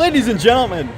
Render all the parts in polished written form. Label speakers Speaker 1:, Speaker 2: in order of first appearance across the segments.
Speaker 1: Ladies and gentlemen,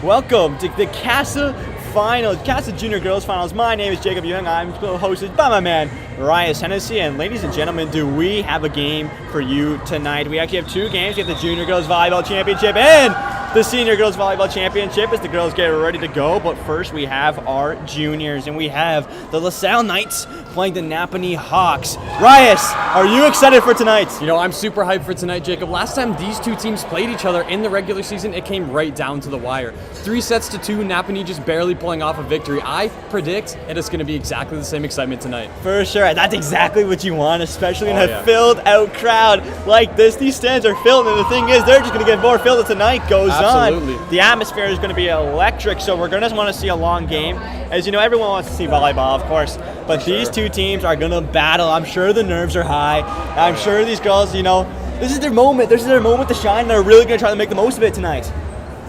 Speaker 1: welcome to the Kassa Finals, Kassa Junior Girls Finals. My name is Jacob Young. I'm hosted by my man, Rias Hennessy. And ladies and gentlemen, do we have a game for you tonight? We actually have two games. We have the Junior Girls Volleyball Championship and the Senior Girls Volleyball Championship as the girls get ready to go. But first, we have our juniors, and we have the LaSalle Knights playing the NAPANEE Hawks. Rias, are you excited for tonight?
Speaker 2: You know, I'm super hyped for tonight, Jacob. Last time these two teams played each other in the regular season, it came right down to the wire. 3-2, NAPANEE just barely pulling off a victory. I predict it is going to be exactly the same excitement tonight.
Speaker 1: For sure. That's exactly what you want, especially in a filled-out crowd like this. These stands are filled, and the thing is, they're just going to get more filled as the night goes
Speaker 2: Absolutely.
Speaker 1: on. The atmosphere is going to be electric, so we're going to want to see a long game. As you know, everyone wants to see volleyball, of course, but these two teams are going to battle. I'm sure the nerves are high. I'm sure these girls, you know, this is their moment. This is their moment to shine, and they're really going to try to make the most of it tonight.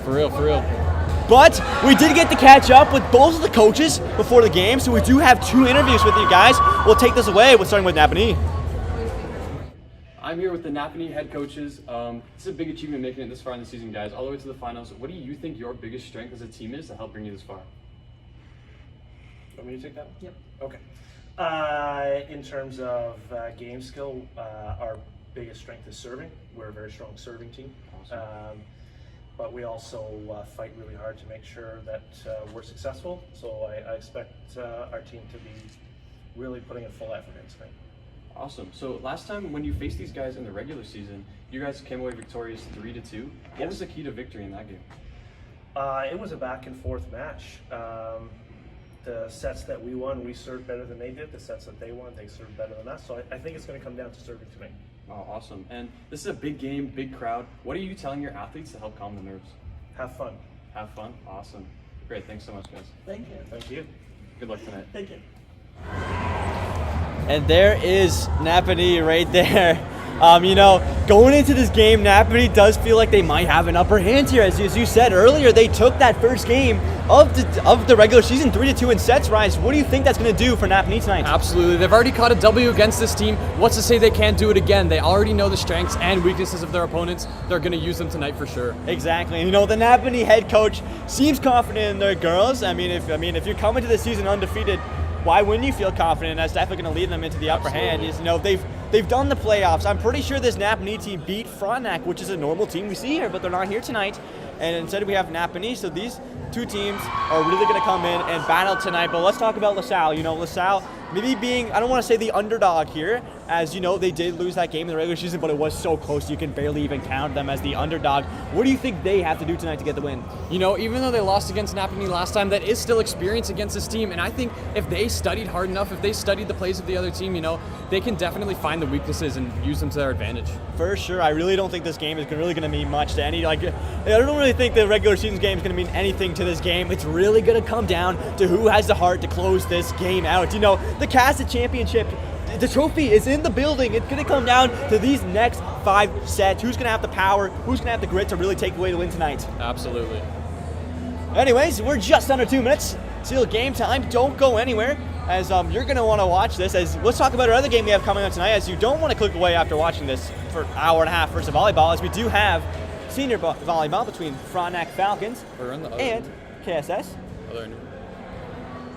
Speaker 2: For real, for real.
Speaker 1: But we did get to catch up with both of the coaches before the game, so we do have two interviews with you guys. We'll take this away, starting with NAPANEE.
Speaker 2: I'm here with the NAPANEE head coaches. It's a big achievement making it this far in the season, guys, all the way to the finals. What do you think your biggest strength as a team is to help bring you this far?
Speaker 3: Want me to take that one?
Speaker 4: Yep.
Speaker 3: Okay. In terms of game skill, our biggest strength is serving. We're a very strong serving team.
Speaker 2: Awesome.
Speaker 3: But we also fight really hard to make sure that we're successful. So I expect our team to be really putting a full effort in tonight.
Speaker 2: Awesome. So last time when you faced these guys in the regular season, you guys came away victorious 3-2. What was the key to victory in that game?
Speaker 3: It was a back and forth match. The sets that we won, we served better than they did. The sets that they won, they served better than us. So I think it's going to come down to serving tonight.
Speaker 2: Oh, awesome. And this is a big game, big crowd. What are you telling your athletes to help calm the nerves?
Speaker 3: Have fun.
Speaker 2: Have fun? Awesome. Great. Thanks so much, guys.
Speaker 4: Thank you.
Speaker 3: Thank you.
Speaker 2: Good luck tonight.
Speaker 4: Thank you.
Speaker 1: And there is NAPANEE right there. You know, going into this game, NAPANEE does feel like they might have an upper hand here. As you said earlier, they took that first game of the regular season 3-2 in sets. Rise, what do you think that's going to do for NAPANEE tonight?
Speaker 2: Absolutely. They've already caught a W against this team. What's to say they can't do it again? They already know the strengths and weaknesses of their opponents. They're going to use them tonight for sure.
Speaker 1: Exactly. You know, the NAPANEE head coach seems confident in their girls. I mean, if you're coming to the season undefeated, why wouldn't you feel confident? That's definitely going to lead them into the upper hand. You know, they've done the playoffs. I'm pretty sure this NAPANEE team beat Frontenac, which is a normal team we see here, but they're not here tonight. And instead we have NAPANEE. So these two teams are really going to come in and battle tonight. But let's talk about LaSalle. You know, LaSalle maybe being, I don't want to say the underdog here, as you know, they did lose that game in the regular season, but it was so close you can barely even count them as the underdog. What do you think they have to do tonight to get the win?
Speaker 2: You know, even though they lost against NAPANEE last time, that is still experience against this team. And I think if they studied hard enough, if they studied the plays of the other team, you know, they can definitely find the weaknesses and use them to their advantage. For
Speaker 1: sure. I really don't think this game is really going to mean much to any, I don't really think the regular season game is going to mean anything to this game. It's really going to come down to who has the heart to close this game out. You know, the Kassa Championship, the trophy is in the building. It's going to come down to these next 5 sets. Who's going to have the power? Who's going to have the grit to really take away the win tonight?
Speaker 2: Absolutely.
Speaker 1: Anyways, we're just under 2 minutes. Still game time. Don't go anywhere, as you're going to want to watch this. As let's talk about our other game we have coming up tonight, as you don't want to click away after watching this for an hour and a half versus volleyball, as we do have senior volleyball between Frontenac Falcons and KSS.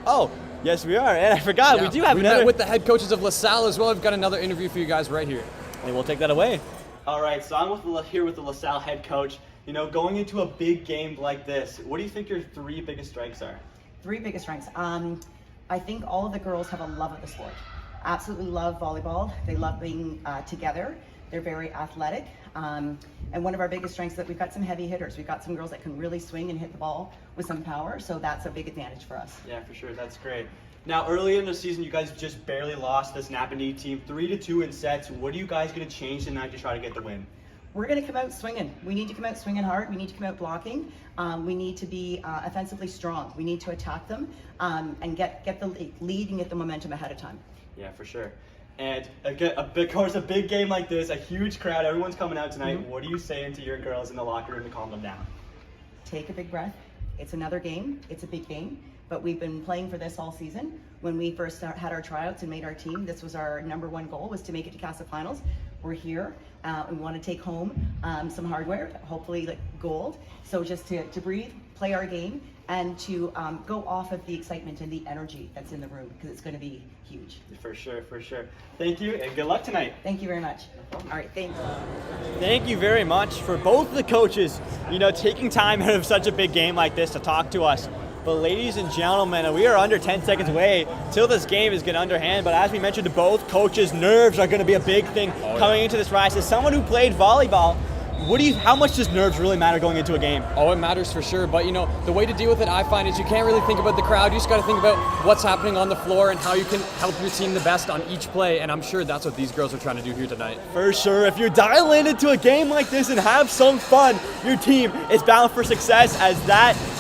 Speaker 1: Oh, yes, we are. And I forgot, we do have
Speaker 2: another. We met with the head coaches of LaSalle as well. We've got another interview for you guys right here.
Speaker 1: And we'll take that away. All right, so I'm here with the LaSalle head coach. You know, going into a big game like this, what do you think your 3 biggest strengths are?
Speaker 4: 3 biggest strengths. I think all of the girls have a love of the sport. Absolutely love volleyball. They love being together. They're very athletic. And one of our biggest strengths is that we've got some heavy hitters. We've got some girls that can really swing and hit the ball with some power, so that's a big advantage for us.
Speaker 1: Yeah, for sure. That's great. Now, early in the season, you guys just barely lost this NAPANEE team 3-2 in sets. What are you guys going to change tonight to try to get the win?
Speaker 4: We're going to come out swinging. We need to come out swinging hard. We need to come out blocking. We need to be offensively strong. We need to attack them and get the lead and get the momentum ahead of time.
Speaker 1: Yeah, for sure. And of course, a big game like this, a huge crowd, everyone's coming out tonight. Mm-hmm. What are you saying to your girls in the locker room to calm them down?
Speaker 4: Take a big breath. It's another game. It's a big game. But we've been playing for this all season. When we first had our tryouts and made our team, this was our #1 goal, was to make it to Kassa Finals. we're here. We want to take home some hardware, hopefully like gold. So just to breathe, play our game, and to go off of the excitement and the energy that's in the room, because it's going to be huge.
Speaker 1: For sure, for sure. Thank you, and good luck tonight.
Speaker 4: Thank you very much. All right, thanks.
Speaker 1: Thank you very much for both of the coaches, taking time out of such a big game like this to talk to us. But ladies and gentlemen, we are under 10 seconds away till this game is getting underhand. But as we mentioned to both coaches, nerves are going to be a big thing coming into this rise. As someone who played volleyball, how much does nerves really matter going into a game?
Speaker 2: Oh, it matters for sure. But the way to deal with it, I find, is you can't really think about the crowd. You just got to think about what's happening on the floor and how you can help your team the best on each play. And I'm sure that's what these girls are trying to do here tonight.
Speaker 1: For sure. If you dial into a game like this and have some fun, your team is bound for success.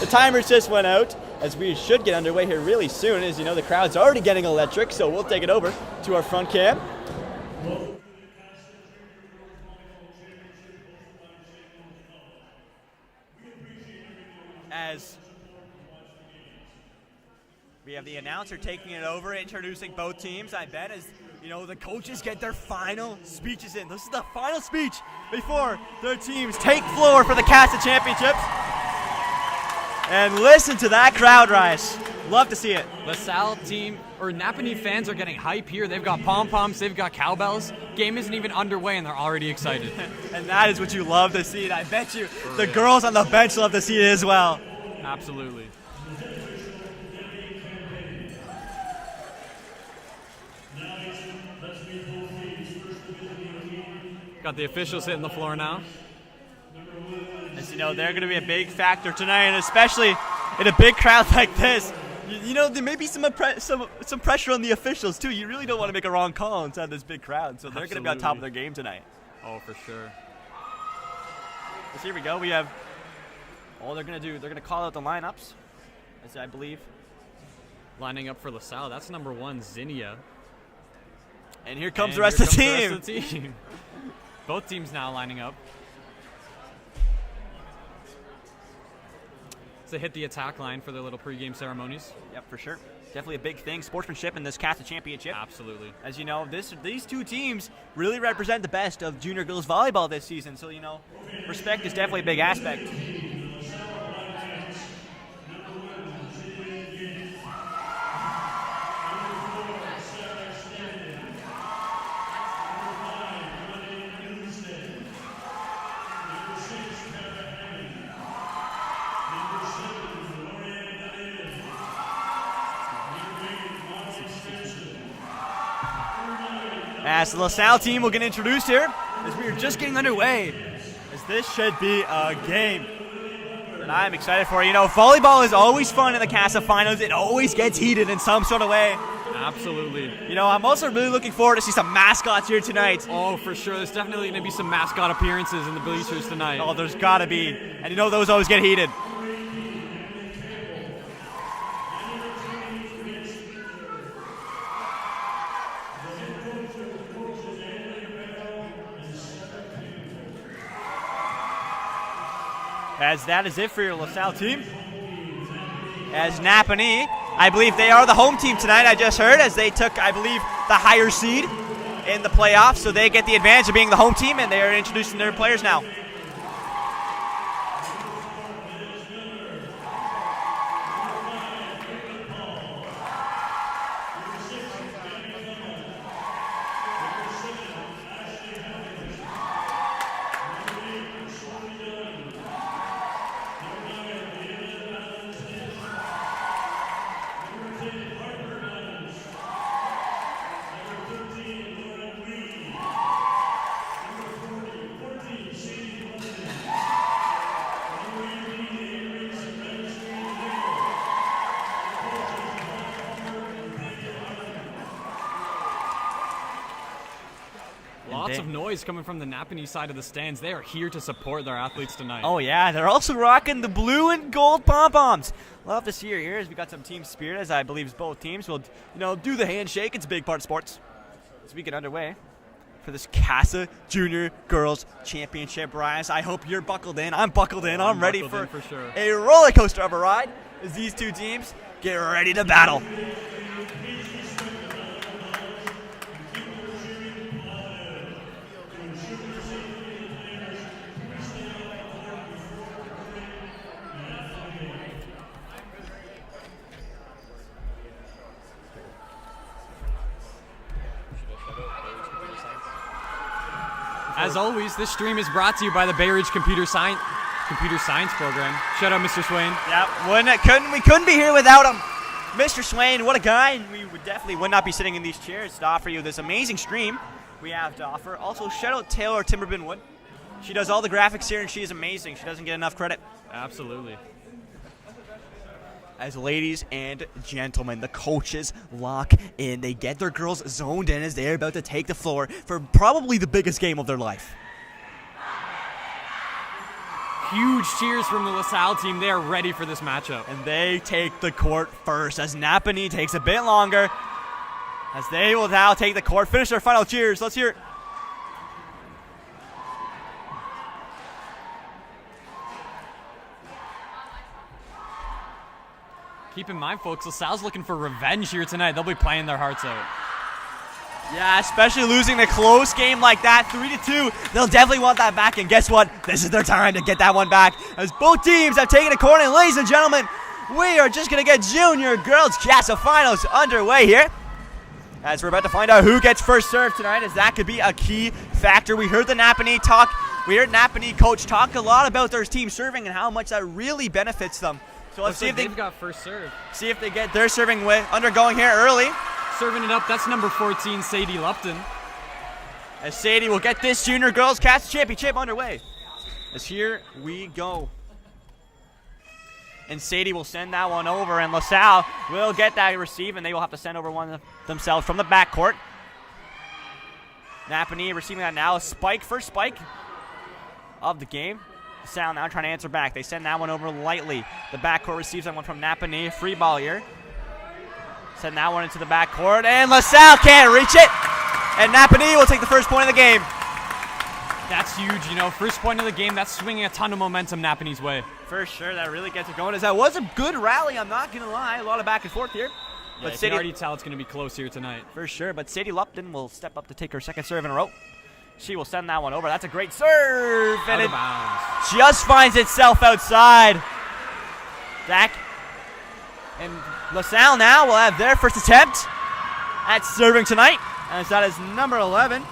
Speaker 1: The timers just went out, as we should get underway here really soon. As the crowd's already getting electric, so we'll take it over to our front cam. As we have the announcer taking it over, introducing both teams, I bet, as the coaches get their final speeches in. This is the final speech before their teams take floor for the CASSA Championships. And listen to that crowd rise. Love to see it.
Speaker 2: LaSalle team, or NAPANEE fans, are getting hype here. They've got pom-poms, they've got cowbells. Game isn't even underway and they're already excited.
Speaker 1: And that is what you love to see. And I bet you the girls on the bench love to see it as well.
Speaker 2: Absolutely. Got the officials hitting the floor now.
Speaker 1: As they're going to be a big factor tonight, and especially in a big crowd like this. There may be some pressure on the officials too. You really don't want to make a wrong call inside this big crowd, so they're going to be on top of their game tonight.
Speaker 2: Oh, for sure.
Speaker 1: So here we go. We have all they're going to do. They're going to call out the lineups, as I believe.
Speaker 2: Lining up for LaSalle. That's number 1, Zinnia.
Speaker 1: And here comes the rest of the team.
Speaker 2: Both teams now lining up. To hit the attack line for their little pregame ceremonies.
Speaker 1: Yep, for sure. Definitely a big thing, sportsmanship in this CASSA Championship.
Speaker 2: Absolutely.
Speaker 1: As you know, these two teams really represent the best of junior girls volleyball this season. So, respect is definitely a big aspect. As the LaSalle team will get introduced here, as we are just getting underway, as this should be a game that I'm excited for. Volleyball is always fun in the CASSA finals. It always gets heated in some sort of way.
Speaker 2: Absolutely.
Speaker 1: I'm also really looking forward to see some mascots here tonight.
Speaker 2: Oh, for sure. There's definitely going to be some mascot appearances in the bleachers tonight.
Speaker 1: Oh, there's got to be. And those always get heated. As that is it for your LaSalle team. As NAPANEE, I believe they are the home team tonight, I just heard, as they took, I believe, the higher seed in the playoffs. So they get the advantage of being the home team, and they are introducing their players now.
Speaker 2: Lots of noise coming from the NAPANEE side of the stands. They are here to support their athletes tonight.
Speaker 1: Oh, yeah. They're also rocking the blue and gold pom-poms. Love to see her here as we got some team spirit, as I believe both teams will, do the handshake. It's a big part of sports. As we get underway for this CASSA Junior Girls Championship rise. I hope you're buckled in. I'm buckled in. I'm ready for
Speaker 2: sure.
Speaker 1: A roller coaster of a ride as these two teams get ready to battle.
Speaker 2: As always, this stream is brought to you by the Bay Ridge Computer Science program. Shout out Mr. Swain.
Speaker 1: Yeah, we couldn't be here without him. Mr. Swain, what a guy, and we definitely would not be sitting in these chairs to offer you this amazing stream we have to offer. Also, shout out Taylor Timberbin Wood. She does all the graphics here, and she is amazing. She doesn't get enough credit.
Speaker 2: Absolutely.
Speaker 1: As ladies and gentlemen, the coaches lock in. They get their girls zoned in as they're about to take the floor for probably the biggest game of their life.
Speaker 2: Huge cheers from the LaSalle team. They are ready for this matchup.
Speaker 1: And they take the court first as NAPANEE takes a bit longer. As they will now take the court. Finish their final cheers. Let's hear it.
Speaker 2: Keep in mind, folks, LaSalle's looking for revenge here tonight. They'll be playing their hearts out.
Speaker 1: Yeah, especially losing a close game like that, 3-2. They'll definitely want that back, and guess what? This is their time to get that one back. As both teams have taken a corner, and ladies and gentlemen, we are just going to get Junior Girls Casa Finals underway here. As we're about to find out who gets first serve tonight, as that could be a key factor. We heard the NAPANEE coach talk a lot about their team serving and how much that really benefits them. So let's see if
Speaker 2: they've got first serve.
Speaker 1: See if they get their serving way undergoing here early.
Speaker 2: Serving it up, that's number 14, Sadie Lupton.
Speaker 1: As Sadie will get this Junior Girls Cats Championship underway. As here we go. And Sadie will send that one over, and LaSalle will get that receive, and they will have to send over one themselves from the backcourt. NAPANEE receiving that now. First spike of the game. LaSalle now trying to answer back. They send that one over lightly. The backcourt receives that one from NAPANEE. Free ball here. Send that one into the backcourt, and LaSalle can't reach it. And NAPANEE will take the first point of the game.
Speaker 2: That's huge, you know. First point of the game, that's swinging a ton of momentum NAPANEE's way.
Speaker 1: For sure, that really gets it going. As that was a good rally, I'm not going to lie. A lot of back and forth here.
Speaker 2: Yeah, but you can already tell it's going to be close here tonight.
Speaker 1: For sure, but Sadie Lupton will step up to take her second serve in a row. She will send that one over. That's a great serve.
Speaker 2: Out of bounds.
Speaker 1: Just finds itself outside. Back. And LaSalle now will have their first attempt at serving tonight, as that is number 11.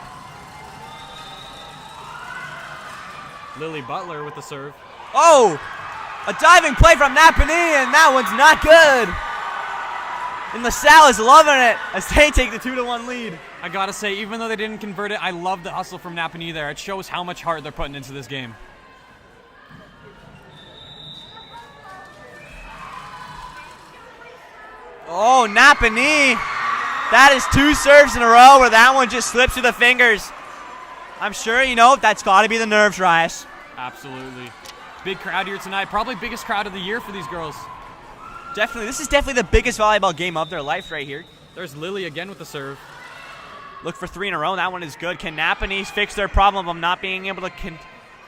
Speaker 2: Lily Butler with the serve.
Speaker 1: Oh, a diving play from NAPANEE, and that one's not good. And LaSalle is loving it as they take the 2-1 lead.
Speaker 2: I gotta say, even though they didn't convert it, I love the hustle from NAPANEE there. It shows how much heart they're putting into this game.
Speaker 1: Oh, NAPANEE. That is 2 serves in a row where that one just slips through the fingers. I'm sure, you know, that's got to be the nerves, Rias.
Speaker 2: Absolutely. Big crowd here tonight. Probably biggest crowd of the year for these girls.
Speaker 1: Definitely. This is definitely the biggest volleyball game of their life right here.
Speaker 2: There's Lily again with the serve.
Speaker 1: Look for 3 in a row. That one is good. Can NAPANEE fix their problem of not being able to...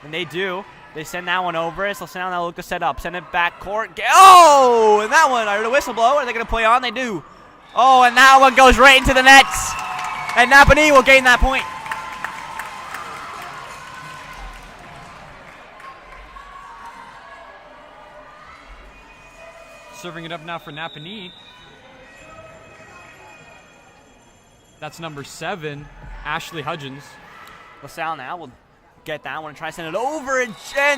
Speaker 1: And they do. They send that one over. So now look to set up. Send it back court. Oh! And that one, I heard a whistle blow. Are they going to play on? They do. Oh, and that one goes right into the nets. And NAPANEE will gain that point.
Speaker 2: Serving it up now for NAPANEE. That's number 7, Ashley Hudgens.
Speaker 1: LaSalle now will get that one and try to send it over, and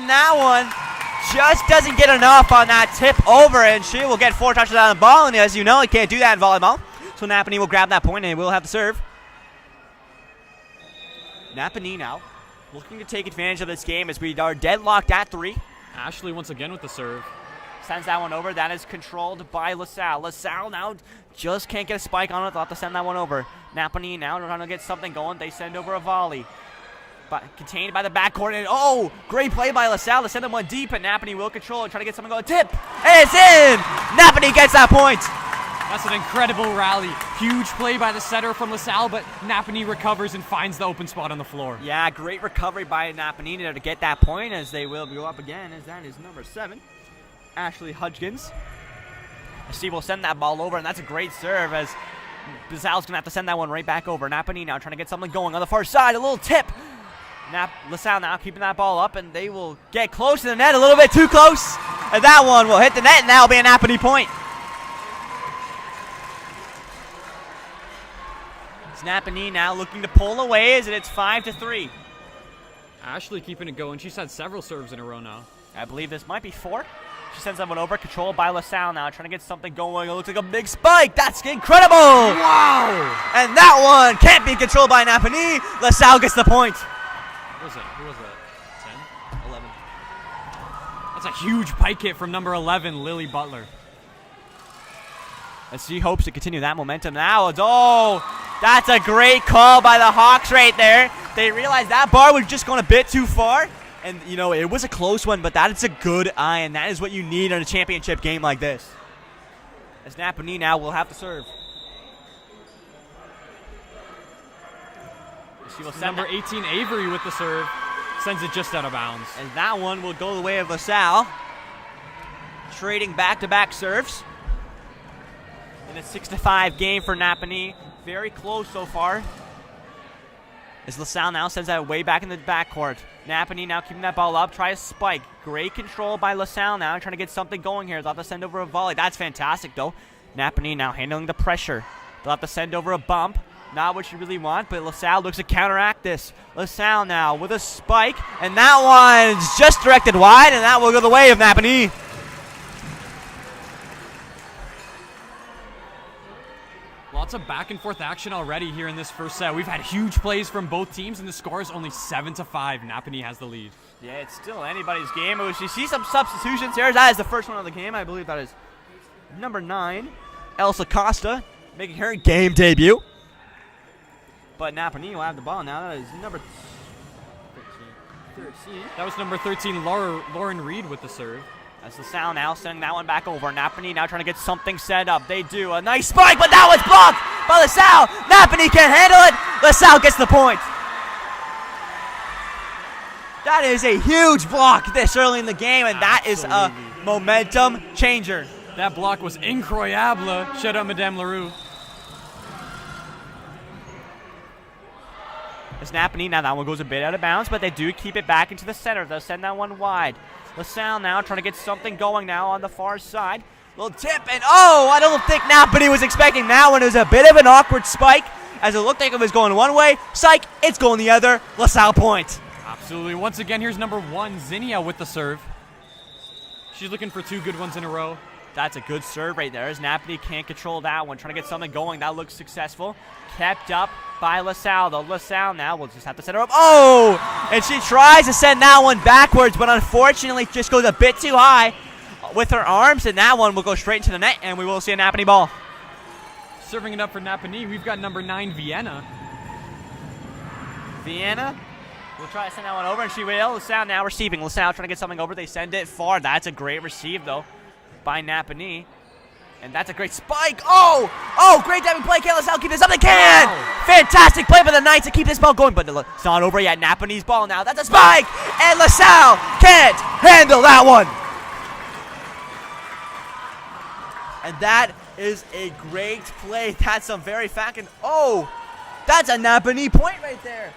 Speaker 1: that one just doesn't get enough on that tip over, and she will get 4 touches on the ball, and as you know, you can't do that in volleyball. So NAPANEE will grab that point, and we'll have to serve. NAPANEE now looking to take advantage of this game as we are deadlocked at 3.
Speaker 2: Ashley once again with the serve.
Speaker 1: Sends that one over. That is controlled by LaSalle. LaSalle now just can't get a spike on it. They'll have to send that one over. NAPANEE now trying to get something going. They send over a volley. But contained by the backcourt. And oh, great play by LaSalle to send them one deep. And NAPANEE will control and try to get something going. Tip. And it's in. NAPANEE gets that point.
Speaker 2: That's an incredible rally. Huge play by the setter from LaSalle, but NAPANEE recovers and finds the open spot on the floor.
Speaker 1: Yeah, great recovery by NAPANEE there to get that point, as they will go up again, as that is number 7. Ashley Hudgens. Steve will send that ball over, and that's a great serve as LaSalle's going to have to send that one right back over. NAPANEE now trying to get something going on the far side. A little tip. LaSalle now keeping that ball up, and they will get close to the net, a little bit too close. And that one will hit the net, and that will be a NAPANEE point. It's NAPANEE now looking to pull away as it's 5-3.
Speaker 2: Ashley keeping it going. She's had several serves in a row now.
Speaker 1: I believe this might be 4. She sends that one over, controlled by LaSalle now, trying to get something going. It looks like a big spike. That's incredible!
Speaker 2: Wow!
Speaker 1: And that one can't be controlled by Napanee. LaSalle gets the point.
Speaker 2: What was that? Who was that? 10?
Speaker 1: 11.
Speaker 2: That's a huge pike hit from number 11, Lily Butler.
Speaker 1: As she hopes to continue that momentum now. That's a great call by the Hawks right there. They realized that bar was just going a bit too far. And, you know, it was a close one, but that is a good eye, and that is what you need in a championship game like this. As Napanee now will have to serve. She will send
Speaker 2: Number 18, Avery with the serve. Sends it just out of bounds.
Speaker 1: And that one will go the way of LaSalle. Trading back-to-back serves. In a 6-5 game for Napanee. Very close so far. As LaSalle now sends that way back in the backcourt. Napanee now keeping that ball up. Try a spike. Great control by LaSalle now. Trying to get something going here. They'll have to send over a volley. That's fantastic, though. Napanee now handling the pressure. They'll have to send over a bump. Not what you really want, but LaSalle looks to counteract this. LaSalle now with a spike. And that one's just directed wide, and that will go the way of Napanee.
Speaker 2: Lots of back and forth action already here in this first set. We've had huge plays from both teams, and the score is only 7-5. Napanee has the lead.
Speaker 1: Yeah, it's still anybody's game. You see some substitutions here. That is the first one of the game. I believe that is number 9, Elsa Costa, making her game debut. But Napanee will have the ball now. That is number 13.
Speaker 2: That was number 13, Lauren Reed with the serve.
Speaker 1: That's LaSalle now sending that one back over. Napanee now trying to get something set up. They do. A nice spike, but that was blocked by LaSalle. Napanee can't handle it. LaSalle gets the point. That is a huge block this early in the game, and that is a momentum changer.
Speaker 2: That block was incroyable. Shout out Madame Leroux.
Speaker 1: As Napanee, now that one goes a bit out of bounds, but they do keep it back into the center. They'll send that one wide. LaSalle now trying to get something going now on the far side. Little tip, and I don't think Napanee was expecting that one. It was a bit of an awkward spike, as it looked like it was going one way. Psych, it's going the other. LaSalle point.
Speaker 2: Absolutely. Once again, here's number 1, Zinnia with the serve. She's looking for 2 good ones in a row.
Speaker 1: That's a good serve right there, as Napanee can't control that one. Trying to get something going. That looks successful. Kept up by LaSalle, though. LaSalle now will just have to set her up. And she tries to send that one backwards, but unfortunately just goes a bit too high with her arms, and that one will go straight into the net, and we will see a Napanee ball.
Speaker 2: Serving it up for Napanee, we've got number 9, Vienna.
Speaker 1: Vienna will try to send that one over, and she will. LaSalle now receiving. LaSalle trying to get something over. They send it far. That's a great receive, though, by Napanee. And that's a great spike. Great diving play. Can LaSalle keep this up? They can! Wow. Fantastic play by the Knights to keep this ball going, but it's not over yet. Napanee's ball now. That's a spike! And LaSalle can't handle that one. And that is a great play. That's some very fucking... that's a Napanee point right there.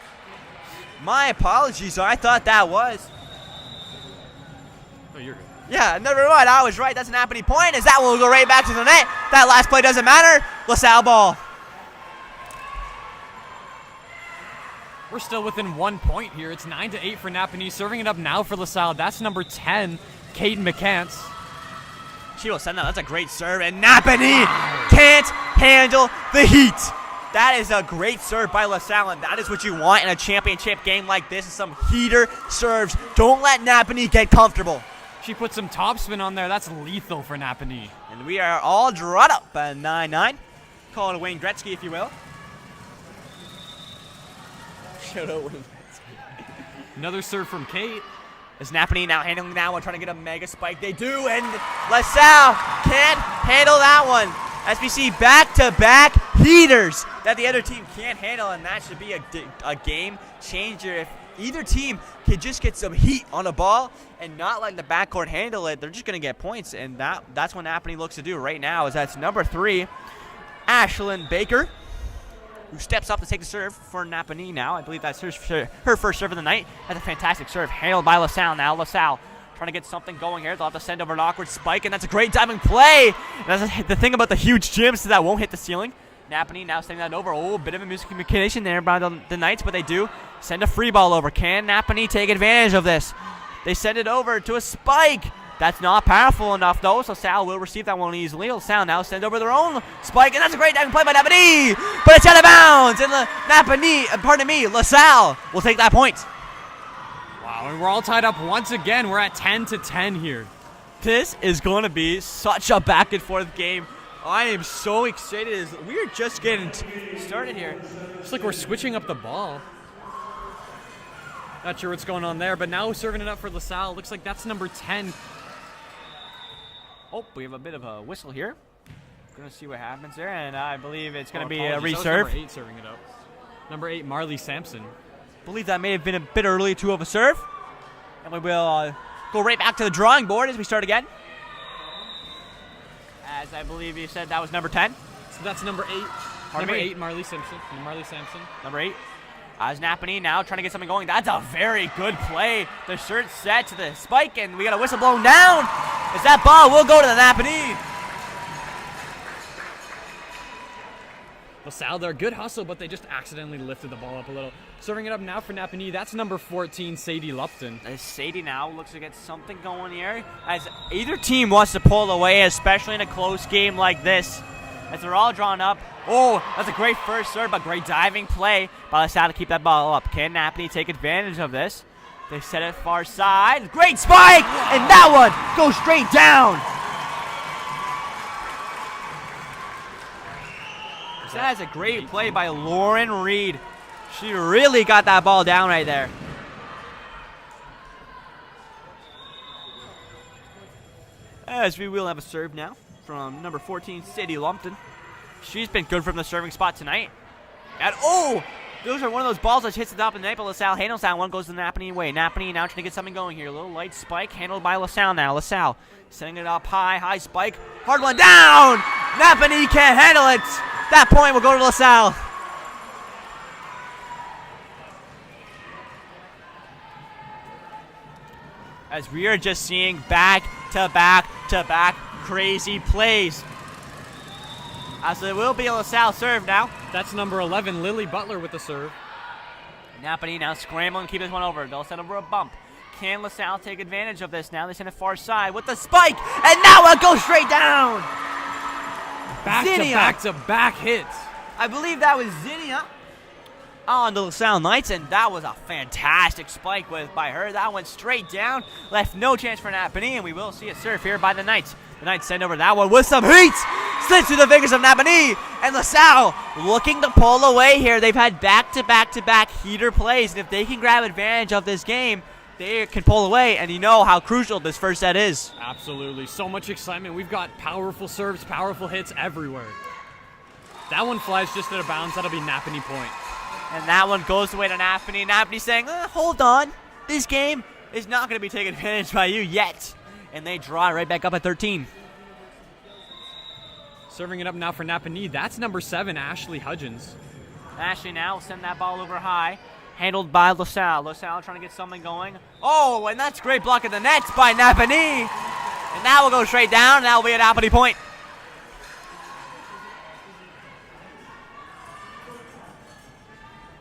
Speaker 1: My apologies. I thought that was...
Speaker 2: Oh, you're good.
Speaker 1: Yeah, never mind. I was right. That's an Napanee point, as that will go right back to the net. That last play doesn't matter. LaSalle ball.
Speaker 2: We're still within 1 point here. It's 9-8 for Napanee. Serving it up now for LaSalle. That's number 10, Caden McCants.
Speaker 1: She will send that. That's a great serve, and Napanee can't handle the heat. That is a great serve by LaSalle, and that is what you want in a championship game like this, is some heater serves. Don't let Napanee get comfortable.
Speaker 2: She put some topspin on there. That's lethal for Napanee.
Speaker 1: And we are all drawn up at 9-9. Call it Wayne Gretzky, if you will. Shout out Wayne Gretzky.
Speaker 2: Another serve from Kate.
Speaker 1: Is Napanee now handling that one, trying to get a mega spike? They do, and LaSalle can't handle that one. As we see back-to-back heaters that the other team can't handle, and that should be a game changer. If either team can just get some heat on a ball and not let the backcourt handle it, they're just going to get points, and that's what Napanee looks to do right now, is that's number 3, Ashlyn Baker, who steps up to take the serve for Napanee now. I believe that's her first serve of the night. That's a fantastic serve, handled by LaSalle now. LaSalle trying to get something going here. They'll have to send over an awkward spike, and that's a great diving play. And that's the thing about the huge gyms is that won't hit the ceiling. Napanee now sending that over. Oh, bit of a miscommunication there by the Knights, but they do send a free ball over. Can Napanee take advantage of this? They send it over to a spike. That's not powerful enough, though, so LaSalle will receive that one easily. LaSalle now sends over their own spike, and that's a great diving play by Napanee, but it's out of bounds, and LaSalle will take that point.
Speaker 2: Wow, and we're all tied up once again. We're at 10-10 here.
Speaker 1: This is going to be such a back-and-forth game. I am so excited as we are just getting started here.
Speaker 2: It's like we're switching up the ball. Not sure what's going on there, but now serving it up for LaSalle. Looks like that's number 10.
Speaker 1: Oh, we have a bit of a whistle here. Going to see what happens there, and I believe it's going to be
Speaker 2: apologies.
Speaker 1: a
Speaker 2: That was
Speaker 1: reserve.
Speaker 2: number 8 serving it up. Number 8, Marley Sampson.
Speaker 1: Believe that may have been a bit early too of a serve. And we will go right back to the drawing board as we start again. As I believe you said that was number 10.
Speaker 2: So that's number 8. Number 8, Marley Sampson.
Speaker 1: Number 8. As Napanee now trying to get something going. That's a very good play. The shirt set to the spike, and we got a whistle blown down. As that ball will go to the Napanee.
Speaker 2: LaSalle, they're a good hustle, but they just accidentally lifted the ball up a little. Serving it up now for Napanee. That's number 14, Sadie Lupton.
Speaker 1: As Sadie now looks to get something going here. As either team wants to pull away, especially in a close game like this. As they're all drawn up. Oh, that's a great first serve, but great diving play by LaSalle to keep that ball up. Can Napanee take advantage of this? They set it far side. Great spike! And that one goes straight down. That is a great play by Lauren Reed. She really got that ball down right there. As we will have a serve now from number 14, Sadie Lumpton. She's been good from the serving spot tonight. And oh, those are one of those balls that hits the top of the net, but LaSalle handles that one, goes the Napanee way. Napanee now trying to get something going here. A little light spike handled by LaSalle now. LaSalle sending it up high spike. Hard one down! Napanee can't handle it. That point will go to LaSalle. As we are just seeing back-to-back-to-back crazy plays. As it will be a LaSalle serve now.
Speaker 2: That's number 11, Lily Butler with the serve.
Speaker 1: Napanee now scrambling to keep this one over. They'll send over a bump. Can LaSalle take advantage of this now? They send it far side with the spike, and now it goes straight down.
Speaker 2: Back-to-back-to-back hits.
Speaker 1: I believe that was Zinnia on the LaSalle Knights, and that was a fantastic spike by her. That went straight down, left no chance for Napanee, and we will see a serve here by the Knights. The Knights send over that one with some heat. Slid through the fingers of Napanee, and LaSalle looking to pull away here. They've had back-to-back-to-back heater plays, and if they can grab advantage of this game, they can pull away, and you know how crucial this first set is.
Speaker 2: Absolutely. So much excitement. We've got powerful serves, powerful hits everywhere. That one flies just out of bounds. That'll be Napanee point.
Speaker 1: And that one goes away to Napanee. Napanee saying, hold on. This game is not going to be taken advantage by you yet. And they draw right back up at 13.
Speaker 2: Serving it up now for Napanee. That's number 7, Ashley Hudgens.
Speaker 1: Ashley now will send that ball over high. Handled by LaSalle. LaSalle trying to get something going. Oh, and that's great block of the nets by Napanee. And that will go straight down, and that will be a Napanee point.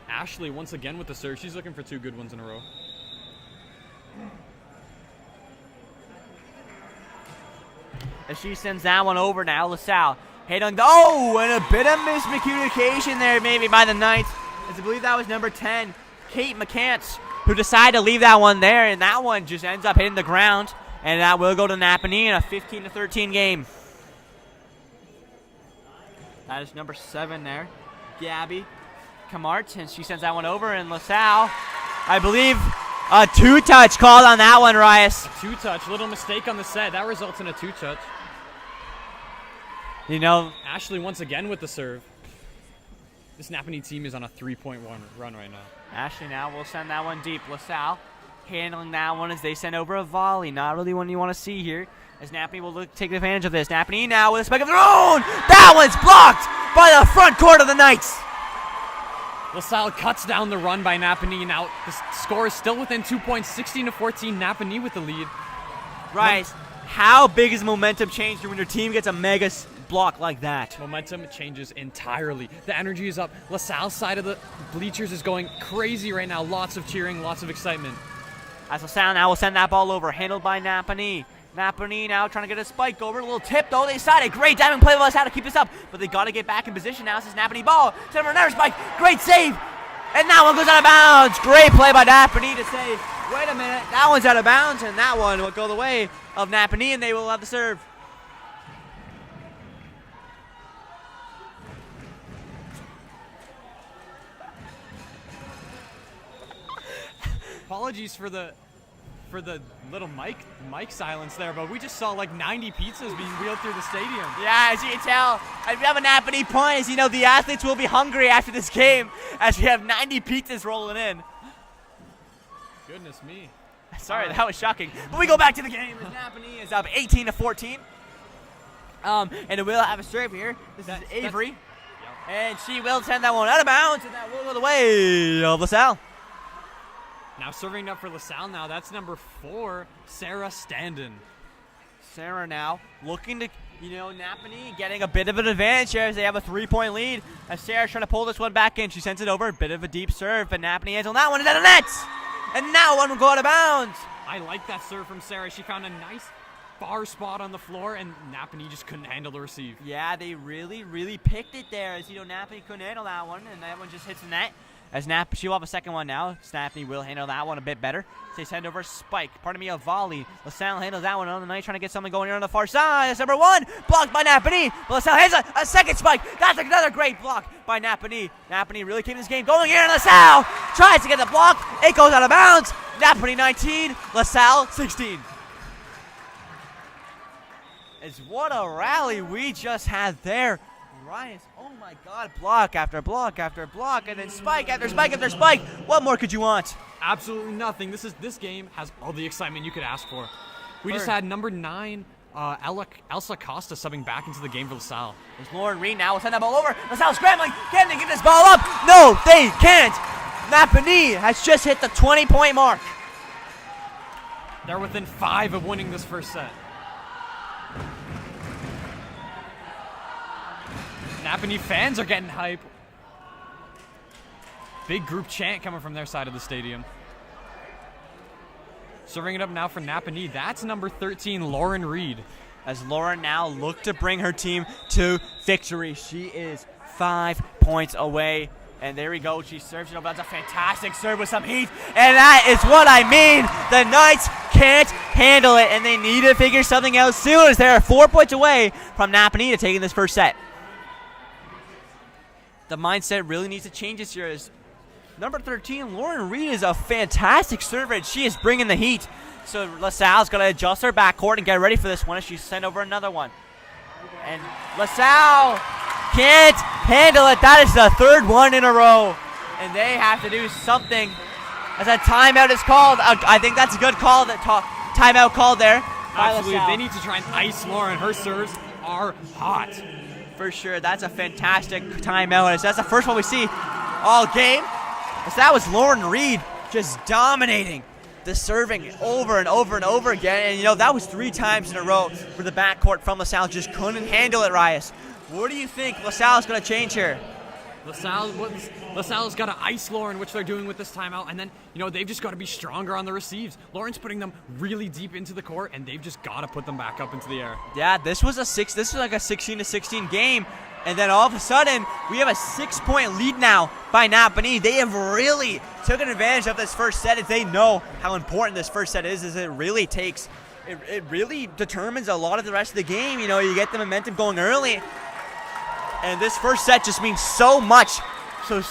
Speaker 2: Ashley once again with the serve. She's looking for 2 good ones in a row.
Speaker 1: As she sends that one over now, LaSalle hitting the, oh, and a bit of miscommunication there maybe by the Knights. As I believe that was number 10, Kate McCants, who decided to leave that one there, and that one just ends up hitting the ground, and that will go to Napanee in a 15-13 game. That is number 7 there, Gabby Camart, and she sends that one over, and LaSalle, I believe, a 2-touch called on that one, Rias.
Speaker 2: 2-touch, little mistake on the set. That results in a 2-touch.
Speaker 1: You know,
Speaker 2: Ashley once again with the serve. This Napanee team is on a 3-point run right now.
Speaker 1: Ashley now will send that one deep. LaSalle handling that one as they send over a volley. Not really one you want to see here. As Napanee will take advantage of this. Napanee now with a spike of their own. That one's blocked by the front court of the Knights.
Speaker 2: LaSalle cuts down the run by Napanee. Now the score is still within 2 points, 16-14. Napanee with the lead.
Speaker 1: Right. How big is momentum change when your team gets a mega block like that.
Speaker 2: Momentum changes entirely. The energy is up. LaSalle's side of the bleachers is going crazy right now. Lots of cheering, lots of excitement.
Speaker 1: As LaSalle now will send that ball over, handled by NAPANEE. NAPANEE now trying to get a spike over. A little tip, though. They decided. Great diving play by LaSalle to keep this up. But they got to get back in position now. This is NAPANEE ball. Send over another spike. Great save. And that one goes out of bounds. Great play by NAPANEE to say, wait a minute. That one's out of bounds. And that one will go the way of NAPANEE, and they will have the serve.
Speaker 2: Apologies for the little mic silence there, but we just saw like 90 pizzas being wheeled through the stadium.
Speaker 1: Yeah, as you can tell, if you have a NAPANEE point, as you know, the athletes will be hungry after this game as we have 90 pizzas rolling in.
Speaker 2: Goodness me.
Speaker 1: Sorry, that was shocking. But we go back to the game as NAPANEE is up 18-14. And it will have a serve here. This is Avery. And she will send that one out of bounds, and that will go the way of LaSalle.
Speaker 2: Now serving up for LaSalle now, that's number 4, Sarah Standen.
Speaker 1: Sarah now looking to, NAPANEE getting a bit of an advantage here as they have a 3-point lead. As Sarah's trying to pull this one back in, she sends it over, a bit of a deep serve, but NAPANEE hands on that one, and then the net! And now one will go out of bounds.
Speaker 2: I like that serve from Sarah. She found a nice far spot on the floor, and NAPANEE just couldn't handle the receive.
Speaker 1: Yeah, they really, really picked it there as, NAPANEE couldn't handle that one, and that one just hits the net. As she'll have a second one now. NAPANEE will handle that one a bit better. They send over a spike. Pardon me, a volley. LaSalle handles that one on the night, trying to get something going here on the far side. That's number 1, blocked by NAPANEE. But LaSalle has a second spike. That's another great block by NAPANEE. NAPANEE really keeping this game going here. LaSalle tries to get the block. It goes out of bounds. NAPANEE 19, LaSalle 16. As what a rally we just had there. Ryan, oh my God, block after block after block, and then spike after spike after spike. What more could you want?
Speaker 2: Absolutely nothing. This game has all the excitement you could ask for. We just had number 9, Elsa Costa subbing back into the game for LaSalle.
Speaker 1: There's Lauren Reed now. We'll send that ball over. LaSalle scrambling. Can they get this ball up? No, they can't. NAPANEE has just hit the 20-point mark.
Speaker 2: They're within 5 of winning this first set. NAPANEE fans are getting hype. Big group chant coming from their side of the stadium. Serving it up now for NAPANEE. That's number 13, Lauren Reed.
Speaker 1: As Lauren now look to bring her team to victory. She is 5 points away. And there we go. She serves it over. That's a fantastic serve with some heat. And that is what I mean. The Knights can't handle it, and they need to figure something out soon as they are 4 points away from NAPANEE to taking this first set. The mindset really needs to change this year. As number 13, Lauren Reed, is a fantastic server, and she is bringing the heat. So LaSalle's got to adjust her backcourt and get ready for this one as she send over another one. And LaSalle can't handle it. That is the 3rd one in a row. And they have to do something as a timeout is called. I think that's a good call. That timeout called there.
Speaker 2: Absolutely. They need to try and ice Lauren. Her serves are hot.
Speaker 1: For sure. That's a fantastic timeout. That's the first one we see all game. So that was Lauren Reed just dominating the serving over and over and over again. And, that was 3 times in a row where the backcourt from LaSalle just couldn't handle it, Rias. What do you think LaSalle's going to change here?
Speaker 2: LaSalle's got to ice Lauren, which they're doing with this timeout. And then, they've just got to be stronger on the receives. Lauren's putting them really deep into the court, and they've just got to put them back up into the air.
Speaker 1: Yeah, this was like a 16-16 game. And then all of a sudden, we have a 6-point lead now by NAPANEE. They have really taken advantage of this first set as they know how important this first set is, as it really takes, it really determines a lot of the rest of the game. You get the momentum going early. And this first set just means so much. So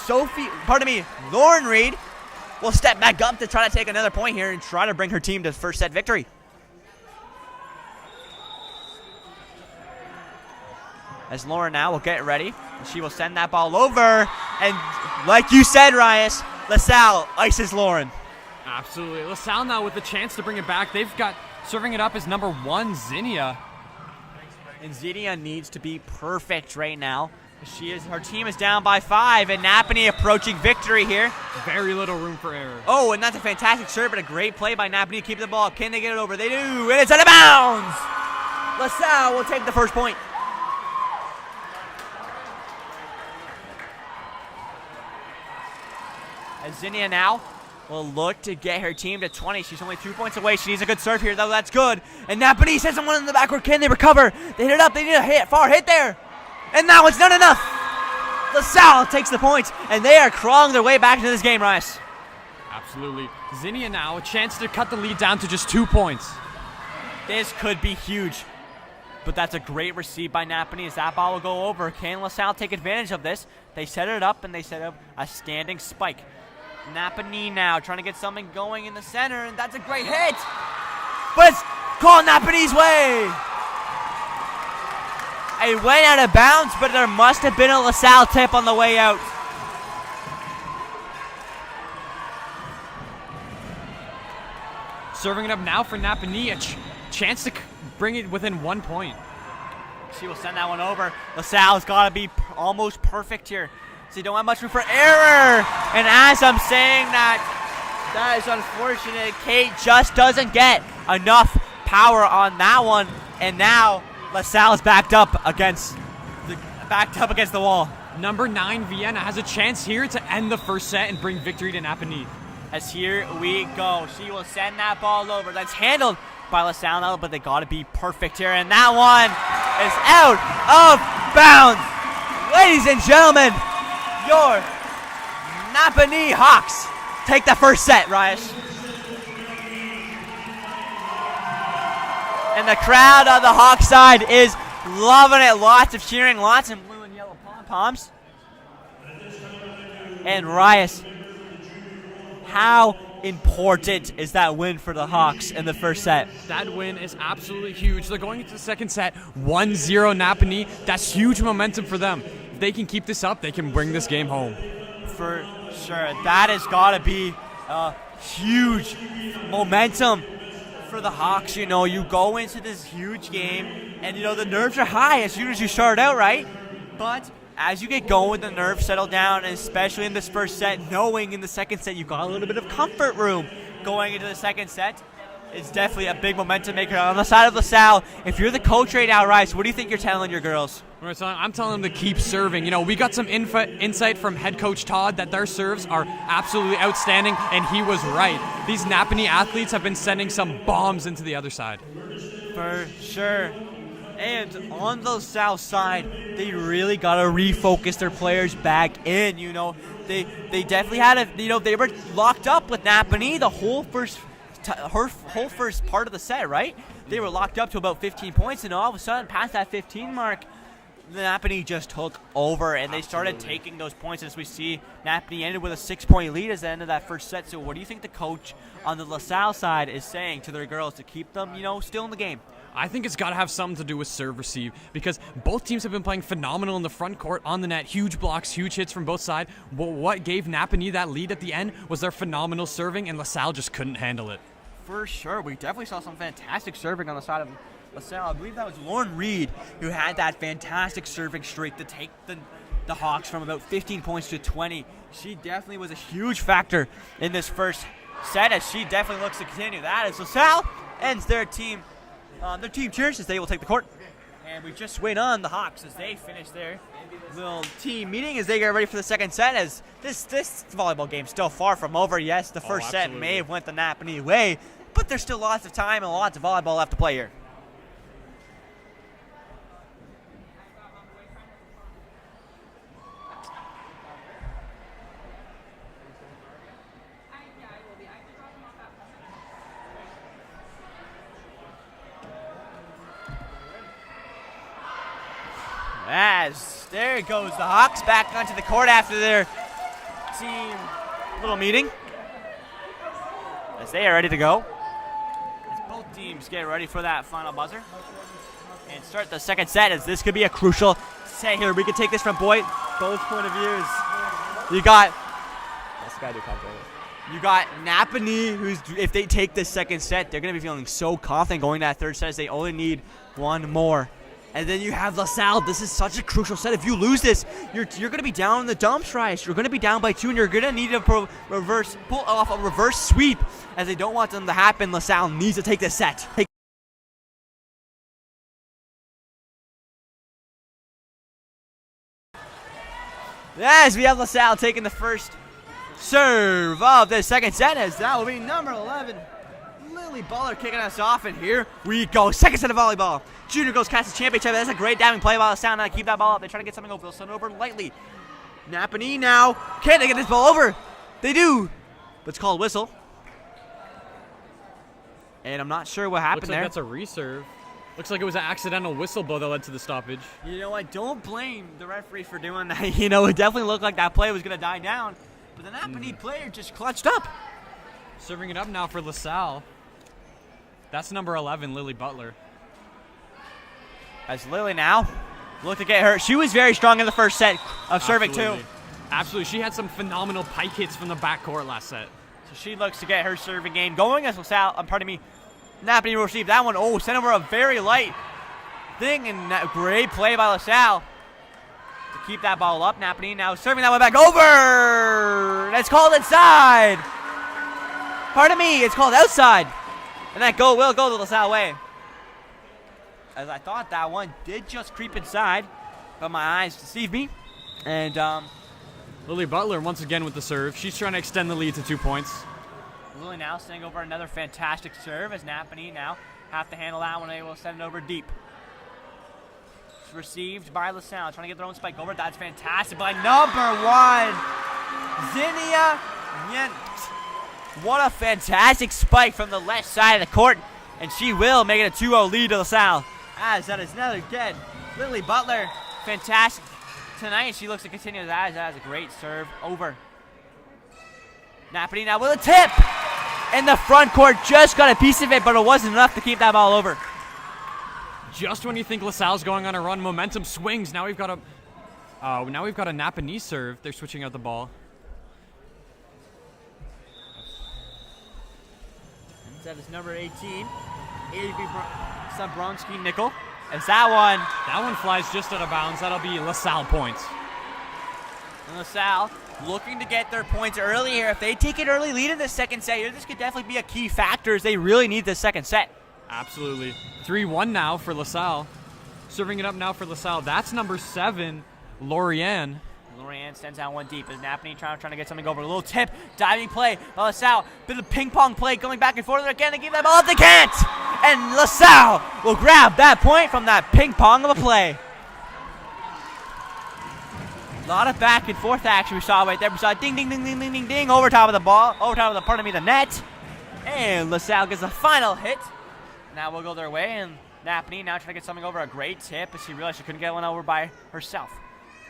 Speaker 1: Lauren Reed will step back up to try to take another point here and try to bring her team to first set victory. As Lauren now will get ready. She will send that ball over. And like you said, Rias, LaSalle ices Lauren.
Speaker 2: Absolutely. LaSalle now with the chance to bring it back. They've got serving it up as number 1, Zinnia.
Speaker 1: And Zinnia needs to be perfect right now. Her team is down by 5, and NAPANEE approaching victory here.
Speaker 2: Very little room for error.
Speaker 1: Oh, and that's a fantastic serve, but a great play by NAPANEE to keep the ball. Can they get it over? They do, and it's out of bounds. LaSalle will take the first point. As Zinnia now will look to get her team to 20. She's only 2 points away. She needs a good serve here, though. That's good. And NAPANEE sends someone in the backward. Can they recover? They hit it up. They need a hit. Far hit there. And now it's not enough. LaSalle takes the points, and they are crawling their way back into this game, Rice.
Speaker 2: Absolutely. Zinnia now, a chance to cut the lead down to just 2 points.
Speaker 1: This could be huge. But that's a great receive by NAPANEE as that ball will go over. Can LaSalle take advantage of this? They set it up, and they set up a standing spike. NAPANEE now trying to get something going in the center, and that's a great hit. But it's called NAPANEE's way. It went out of bounds, but there must have been a LaSalle tip on the way out.
Speaker 2: Serving it up now for NAPANEE, a chance to bring it within 1 point.
Speaker 1: She will send that one over. LaSalle's got to be almost perfect here. So you don't have much room for error. And as I'm saying that is unfortunate. Kate just doesn't get enough power on that one. And now LaSalle is backed up against the wall.
Speaker 2: Number 9, Vienna, has a chance here to end the first set and bring victory to NAPANEE.
Speaker 1: As here we go. She will send that ball over. That's handled by LaSalle now, but they got to be perfect here. And that one is out of bounds. Ladies and gentlemen, your NAPANEE Hawks take the first set, Ryesh. And the crowd on the Hawk side is loving it. Lots of cheering, lots of blue and yellow pom-poms. And Ryesh, how important is that win for the Hawks in the first set?
Speaker 2: That win is absolutely huge. They're going into the second set 1-0 NAPANEE. That's huge momentum for them. If they can keep this up, they can bring this game home.
Speaker 1: For sure. That has got to be huge momentum for the Hawks. You know, you go into this huge game, and, you know, the nerves are high as soon as you start out, right? But as you get going, the nerves settle down, and especially in this first set, knowing in the second set you've got a little bit of comfort room going into the second set. It's definitely a big momentum maker on the side of LaSalle. If you're the coach right now, Rice, what do you think you're telling your girls?
Speaker 2: I'm telling them to keep serving. You know, we got some insight from head coach Todd that their serves are absolutely outstanding, and he was right. These NAPANEE athletes have been sending some bombs into the other side.
Speaker 1: For sure. And on the south side, they really got to refocus their players back in. You know, they definitely had they were locked up with NAPANEE the whole first part of the set, right? They were locked up to about 15 points, and all of a sudden, past that 15 mark, the NAPANEE just took over, and they started taking those points. As we see, NAPANEE ended with a 6-point lead at the end of that first set. So what do you think the coach on the LaSalle side is saying to their girls to keep them, still in the game?
Speaker 2: I think it's got to have something to do with serve receive, because both teams have been playing phenomenal in the front court, on the net, huge blocks, huge hits from both sides. But what gave NAPANEE that lead at the end was their phenomenal serving, and LaSalle just couldn't handle it.
Speaker 1: For sure. We definitely saw some fantastic serving on the side of LaSalle. I believe that was Lauren Reed who had that fantastic serving streak to take the Hawks from about 15 points to 20. She definitely was a huge factor in this first set, as she definitely looks to continue. That is LaSalle ends their team cheers as they will take the court. And we just wait on the Hawks as they finish their little team meeting as they get ready for the second set, as this volleyball game's still far from over. Yes, the first set may have went the NAPANEE way, but there's still lots of time and lots of volleyball left to play here. As there goes the Hawks back onto the court after their team little meeting, as they are ready to go. As both teams get ready for that final buzzer and start the second set, as this could be a crucial set here. We could take this from both point of views. You got NAPANEE, who's, if they take this second set, they're going to be feeling so confident going to that third set as they only need one more. And then you have LaSalle. This is such a crucial set. If you lose this, you're going to be down in the dumps, Rice. You're going to be down by 2, and you're going to need to pull off a reverse sweep, as they don't want them to happen. LaSalle needs to take this set. Yes, we have LaSalle taking the first serve of the second set, as that will be number 11. Lily Butler kicking us off, and here we go. Second set of volleyball. Junior Girls Cassia Championship. That's a great diving play by LaSalle. Now to keep that ball up. They try to get something over. They'll send it over lightly. NAPANEE now. Can they get this ball over? They do. But it's called whistle. And I'm not sure what happened
Speaker 2: Looks like
Speaker 1: there.
Speaker 2: that's a reserve. Looks like it was an accidental whistle blow that led to the stoppage.
Speaker 1: You know what? Don't blame the referee for doing that. You know, it definitely looked like that play was going to die down. But the NAPANEE player just clutched up.
Speaker 2: Serving it up now for LaSalle. That's number 11, Lily Butler.
Speaker 1: As Lily now look to get her. She was very strong in the first set of serving too.
Speaker 2: Absolutely. She had some phenomenal pike hits from the backcourt last set.
Speaker 1: So she looks to get her serving game going as LaSalle, NAPANEE will receive that one. Oh, sent over a very light thing, and that great play by LaSalle to keep that ball up. NAPANEE now serving that one back over. That's called inside. Pardon me, it's called outside. And that goal will go the LaSalle way. As I thought that one did just creep inside, but my eyes deceived me. And
Speaker 2: Lily Butler once again with the serve. She's trying to extend the lead to 2 points.
Speaker 1: Lily now sending over another fantastic serve as NAPANEE now have to handle that one. They will send it over deep. It's received by LaSalle, trying to get their own spike over. That's fantastic by number 1, Zinnia Yent. What a fantastic spike from the left side of the court, and she will make it a 2-0 lead to LaSalle. As that is another again, Lily Butler, fantastic tonight. She looks to continue that. That is a great serve over. NAPANEE now with a tip in the front court, just got a piece of it, but it wasn't enough to keep that ball over.
Speaker 2: Just when you think LaSalle's going on a run, momentum swings. Now we've got a NAPANEE serve. They're switching out the ball.
Speaker 1: That is number 18, Sabronsky Nickel. As that one
Speaker 2: flies just out of bounds. That'll be LaSalle points.
Speaker 1: and LaSalle looking to get their points early here. If they take an early lead in the second set here, this could definitely be a key factor as they really need the second set.
Speaker 2: Absolutely. 3-1 now for LaSalle. Serving it up now for LaSalle. That's number 7, Lorianne.
Speaker 1: Lorianne sends out one deep as NAPANEE trying to get something over. A little tip, diving play by LaSalle. Bit of ping pong play going back and forth. Again, they give that ball up. They can't! And LaSalle will grab that point from that ping pong of a play. A lot of back and forth action we saw right there. We saw ding, ding, ding, ding, ding, ding, ding over top of the ball, the net. And LaSalle gets the final hit. Now we'll go their way, and NAPANEE now trying to get something over. A great tip, but she realized she couldn't get one over by herself.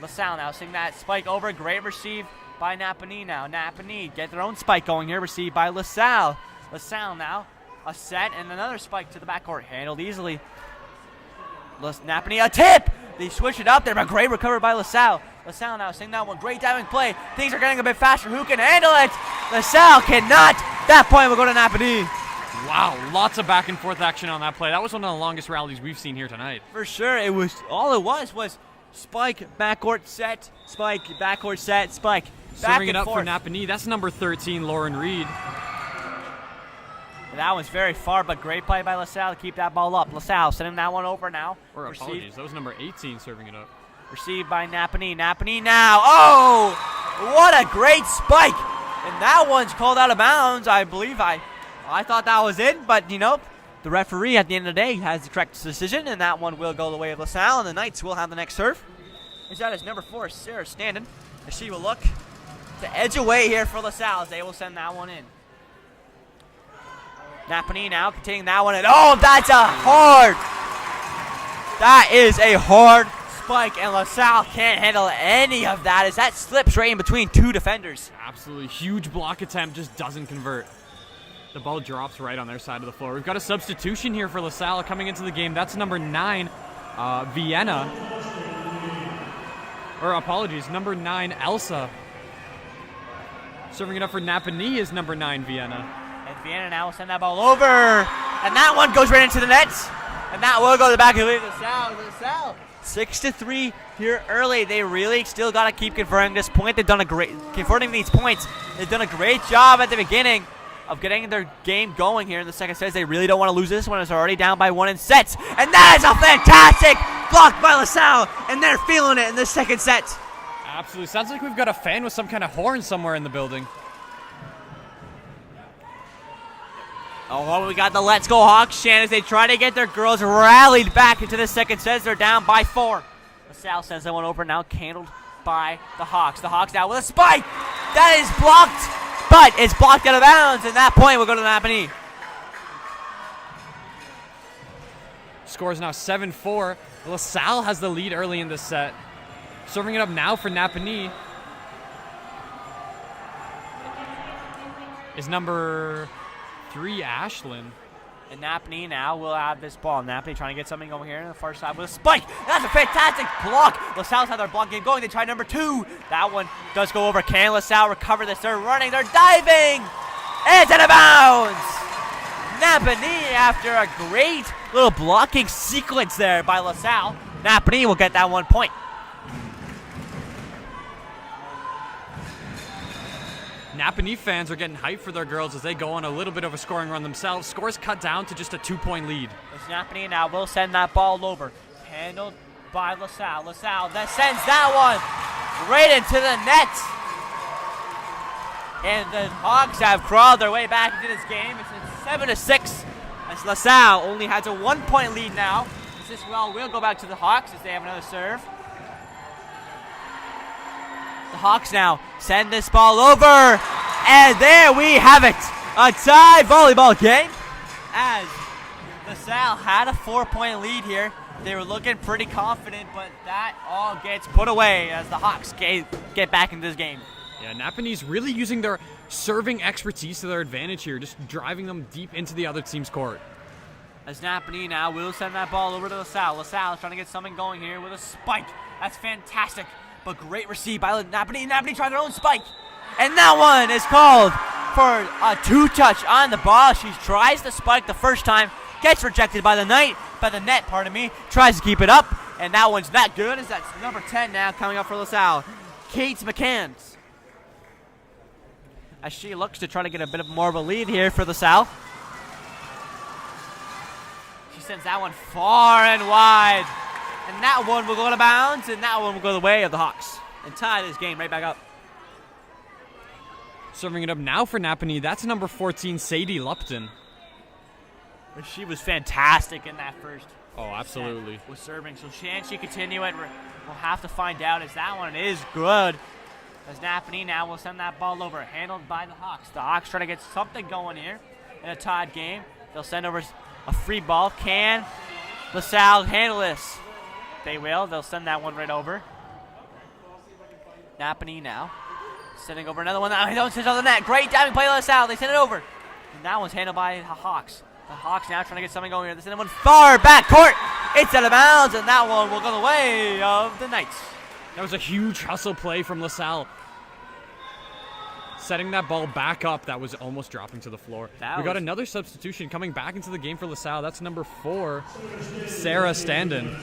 Speaker 1: LaSalle now seeing that spike over. Great receive by NAPANEE now. NAPANEE get their own spike going here. Received by LaSalle. LaSalle now a set and another spike to the backcourt. Handled easily. NAPANEE a tip. They switch it up there, but great recovery by LaSalle. LaSalle now seeing that one. Great diving play. Things are getting a bit faster. Who can handle it? LaSalle cannot. That point will go to NAPANEE.
Speaker 2: Wow, lots of back and forth action on that play. That was one of the longest rallies we've seen here tonight.
Speaker 1: For sure, it was spike, backcourt set, spike, backcourt set, spike.
Speaker 2: Serving it up for NAPANEE. That's number 13, Lauren Reed.
Speaker 1: That one's very far, but great play by LaSalle to keep that ball up. LaSalle sending that one over now.
Speaker 2: Or apologies, that was number 18 serving it up.
Speaker 1: Received by NAPANEE. NAPANEE now. Oh, what a great spike. And that one's called out of bounds, I believe. I thought that was in, but, you know, the referee at the end of the day has the correct decision, and that one will go the way of LaSalle, and the Knights will have the next serve. As that is number 4, Sarah Standen, as she will look to edge away here for LaSalle as they will send that one in. NAPANEE now continuing that one in. Oh, that's a hard. That is a hard spike, and LaSalle can't handle any of that as that slips right in between two defenders.
Speaker 2: Absolutely huge block attempt, just doesn't convert. The ball drops right on their side of the floor. We've got a substitution here for LaSalle coming into the game. That's number 9, Vienna. Or apologies, number 9, Elsa. Serving it up for NAPANEE is number 9, Vienna.
Speaker 1: And Vienna now will send that ball over. And that one goes right into the net. And that will go to the back of LaSalle. 6-3 here early. They really still got to keep converting this point. They've done converting these points. They've done a great job at the beginning of getting their game going here in the second set. They really don't want to lose this one. It's already down by 1 in sets. And that is a fantastic block by LaSalle. And they're feeling it in the second set.
Speaker 2: Absolutely. Sounds like we've got a fan with some kind of horn somewhere in the building.
Speaker 5: Oh, we got the Let's Go Hawks chant as they try to get their girls rallied back into the second set. They're down by 4. LaSalle sends that one over, now handled by the Hawks. The Hawks now with a spike. That is blocked, but it's blocked out of bounds. And that point will go to NAPANEE.
Speaker 2: Score is now 7-4. LaSalle has the lead early in this set. Serving it up now for NAPANEE is number 3, Ashlyn.
Speaker 5: And NAPANEE now will have this ball. NAPANEE trying to get something over here on the far side with a spike. That's a fantastic block. LaSalle's had their block game going. They try number 2. That one does go over. Can LaSalle recover this? They're running. They're diving. It's out of bounds. NAPANEE, after a great little blocking sequence there by LaSalle, NAPANEE will get that 1 point.
Speaker 2: NAPANEE fans are getting hyped for their girls as they go on a little bit of a scoring run themselves. Scores cut down to just a 2-point lead.
Speaker 5: It's NAPANEE now will send that ball over. Handled by LaSalle. LaSalle that sends that one right into the net. And the Hawks have crawled their way back into this game. It's 7-6 as LaSalle only has a 1-point lead now. This well will go back to the Hawks as they have another serve. The Hawks now send this ball over, and there we have it. A tie volleyball game as LaSalle had a 4-point lead here. They were looking pretty confident, but that all gets put away as the Hawks get back into this game.
Speaker 2: Yeah, NAPANEE's really using their serving expertise to their advantage here, just driving them deep into the other team's court.
Speaker 5: As NAPANEE now will send that ball over to LaSalle. LaSalle is trying to get something going here with a spike. That's fantastic, but great receive by NAPANEE. NAPANEE tried their own spike, and that one is called for a 2-touch on the ball. She tries the spike the first time, gets rejected by the net, tries to keep it up, and that one's not good as that's number 10 now coming up for LaSalle, Kate McCanns. As she looks to try to get a bit of more of a lead here for LaSalle. She sends that one far and wide. And that one will go out of bounds, and that one will go the way of the Hawks. And tie this game right back up.
Speaker 2: Serving it up now for NAPANEE, that's number 14, Sadie Lupton.
Speaker 5: She was fantastic in that first.
Speaker 2: Oh, absolutely.
Speaker 5: Set with serving. So can she continue it? We'll have to find out as that one is good. As NAPANEE now will send that ball over, handled by the Hawks. The Hawks trying to get something going here in a tied game. They'll send over a free ball. Can LaSalle handle this? They will. They'll send that one right over. NAPANEE now sending over another one. They don't touch on the net. Great diving play by LaSalle. They send it over. And that one's handled by the Hawks. The Hawks now trying to get something going here. They send one far back court. It's out of bounds, and that one will go the way of the Knights.
Speaker 2: That was a huge hustle play from LaSalle. Setting that ball back up, that was almost dropping to the floor. We got another substitution coming back into the game for LaSalle. That's number 4, Sarah Standen.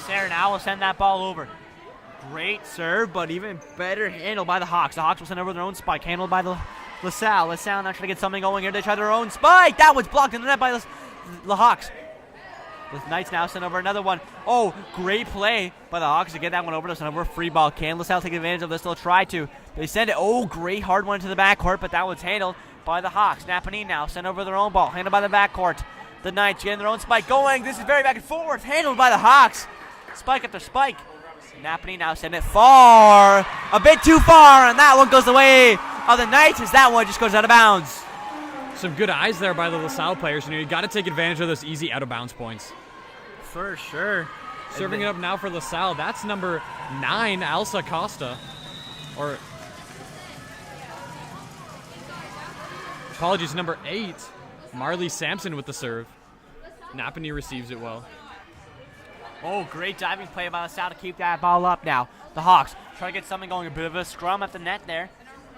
Speaker 5: Sarah now will send that ball over. Great serve, but even better handled by the Hawks. The Hawks will send over their own spike, handled by the LaSalle. LaSalle now trying to get something going here. They try their own spike. That was blocked in the net by the Hawks. The Knights now send over another one. Oh, great play by the Hawks to get that one over. They'll send over a free ball. Can LaSalle take advantage of this? They'll try to. They send it. Oh, great hard one to the backcourt, but that was handled by the Hawks. NAPANEE now send over their own ball, handled by the backcourt. The Knights getting their own spike going. This is very back and forth, handled by the Hawks. Spike after spike. NAPANEE now send it far, a bit too far, and that one goes the way of the Knights as that one just goes out of bounds.
Speaker 2: Some good eyes there by the LaSalle players. You got to take advantage of those easy out-of-bounds points.
Speaker 5: For sure.
Speaker 2: Serving it up now for LaSalle, that's number 9, Elsa Costa. Or, apologies, number 8, Marley Sampson with the serve. NAPANEE receives it well.
Speaker 5: Oh, great diving play by LaSalle to keep that ball up now. The Hawks try to get something going. A bit of a scrum at the net there.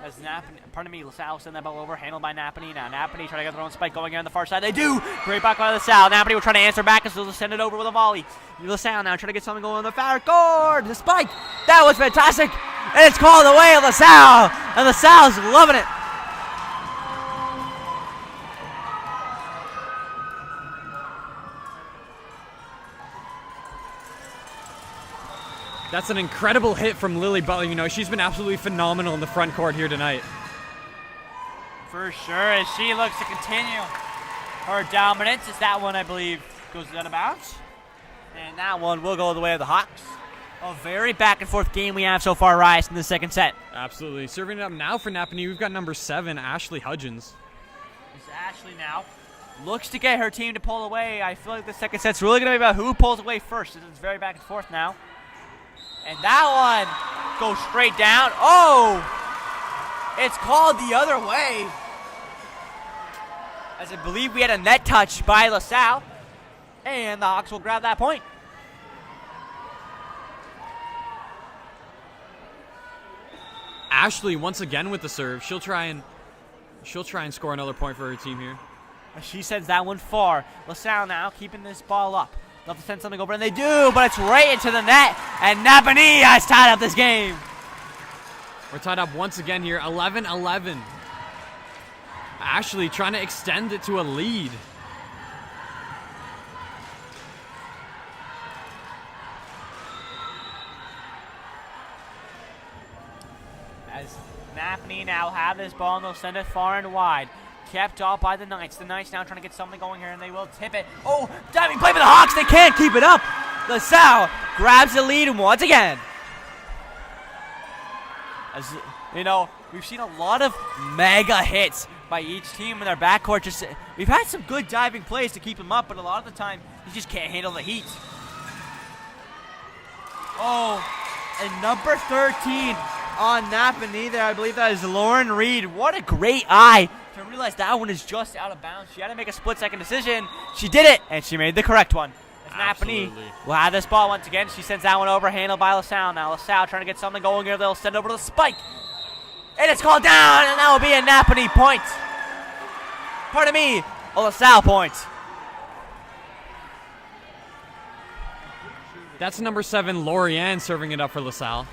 Speaker 5: As LaSalle send that ball over, handled by NAPANEE. Now NAPANEE try to get their own spike going here on the far side. They do! Great back by LaSalle. NAPANEE will try to answer back, so they'll send it over with a volley. LaSalle now trying to get something going on the far court. The spike! That was fantastic! And it's called away of LaSalle! And LaSalle's loving it!
Speaker 2: That's an incredible hit from Lily Butler. You know, she's been absolutely phenomenal in the front court here tonight.
Speaker 5: For sure, as she looks to continue her dominance, as that one, I believe, goes out of bounds. And that one will go the way of the Hawks. A very back and forth game we have so far, Rice, in the second set.
Speaker 2: Absolutely. Serving it up now for Napanee, we've got number 7, Ashley Hudgens.
Speaker 5: It's Ashley now. Looks to get her team to pull away. I feel like the second set's really going to be about who pulls away first. It's very back and forth now. And that one goes straight down. Oh! It's called the other way. As I believe we had a net touch by LaSalle. And the Hawks will grab that point.
Speaker 2: Ashley once again with the serve. She'll try and score another point for her team here.
Speaker 5: She sends that one far. LaSalle now keeping this ball up. Love to send something over, and they do, but it's right into the net. And Napanee has tied up this game.
Speaker 2: We're tied up once again here, 11-11. Ashley trying to extend it to a lead.
Speaker 5: As Napanee now have this ball, and they'll send it far and wide. Kept off by the Knights. The Knights now trying to get something going here, and they will tip it. Oh, diving play for the Hawks. They can't keep it up. LaSalle grabs the lead once again. As you know, we've seen a lot of mega hits by each team in their backcourt. We've had some good diving plays to keep them up, but a lot of the time, you just can't handle the heat. Oh, and number 13 on Napanee there, I believe that is Lauren Reed. What a great eye to realize that one is just out of bounds. She had to make a split-second decision. She did it, and she made the correct one. As Napanee will have this ball once again. She sends that one over, handled by LaSalle. Now LaSalle trying to get something going here. They'll send over to the spike. And it's called down, and that will be a Napanee point. Pardon me, a LaSalle point.
Speaker 2: That's number 7, Lorianne, serving it up for LaSalle.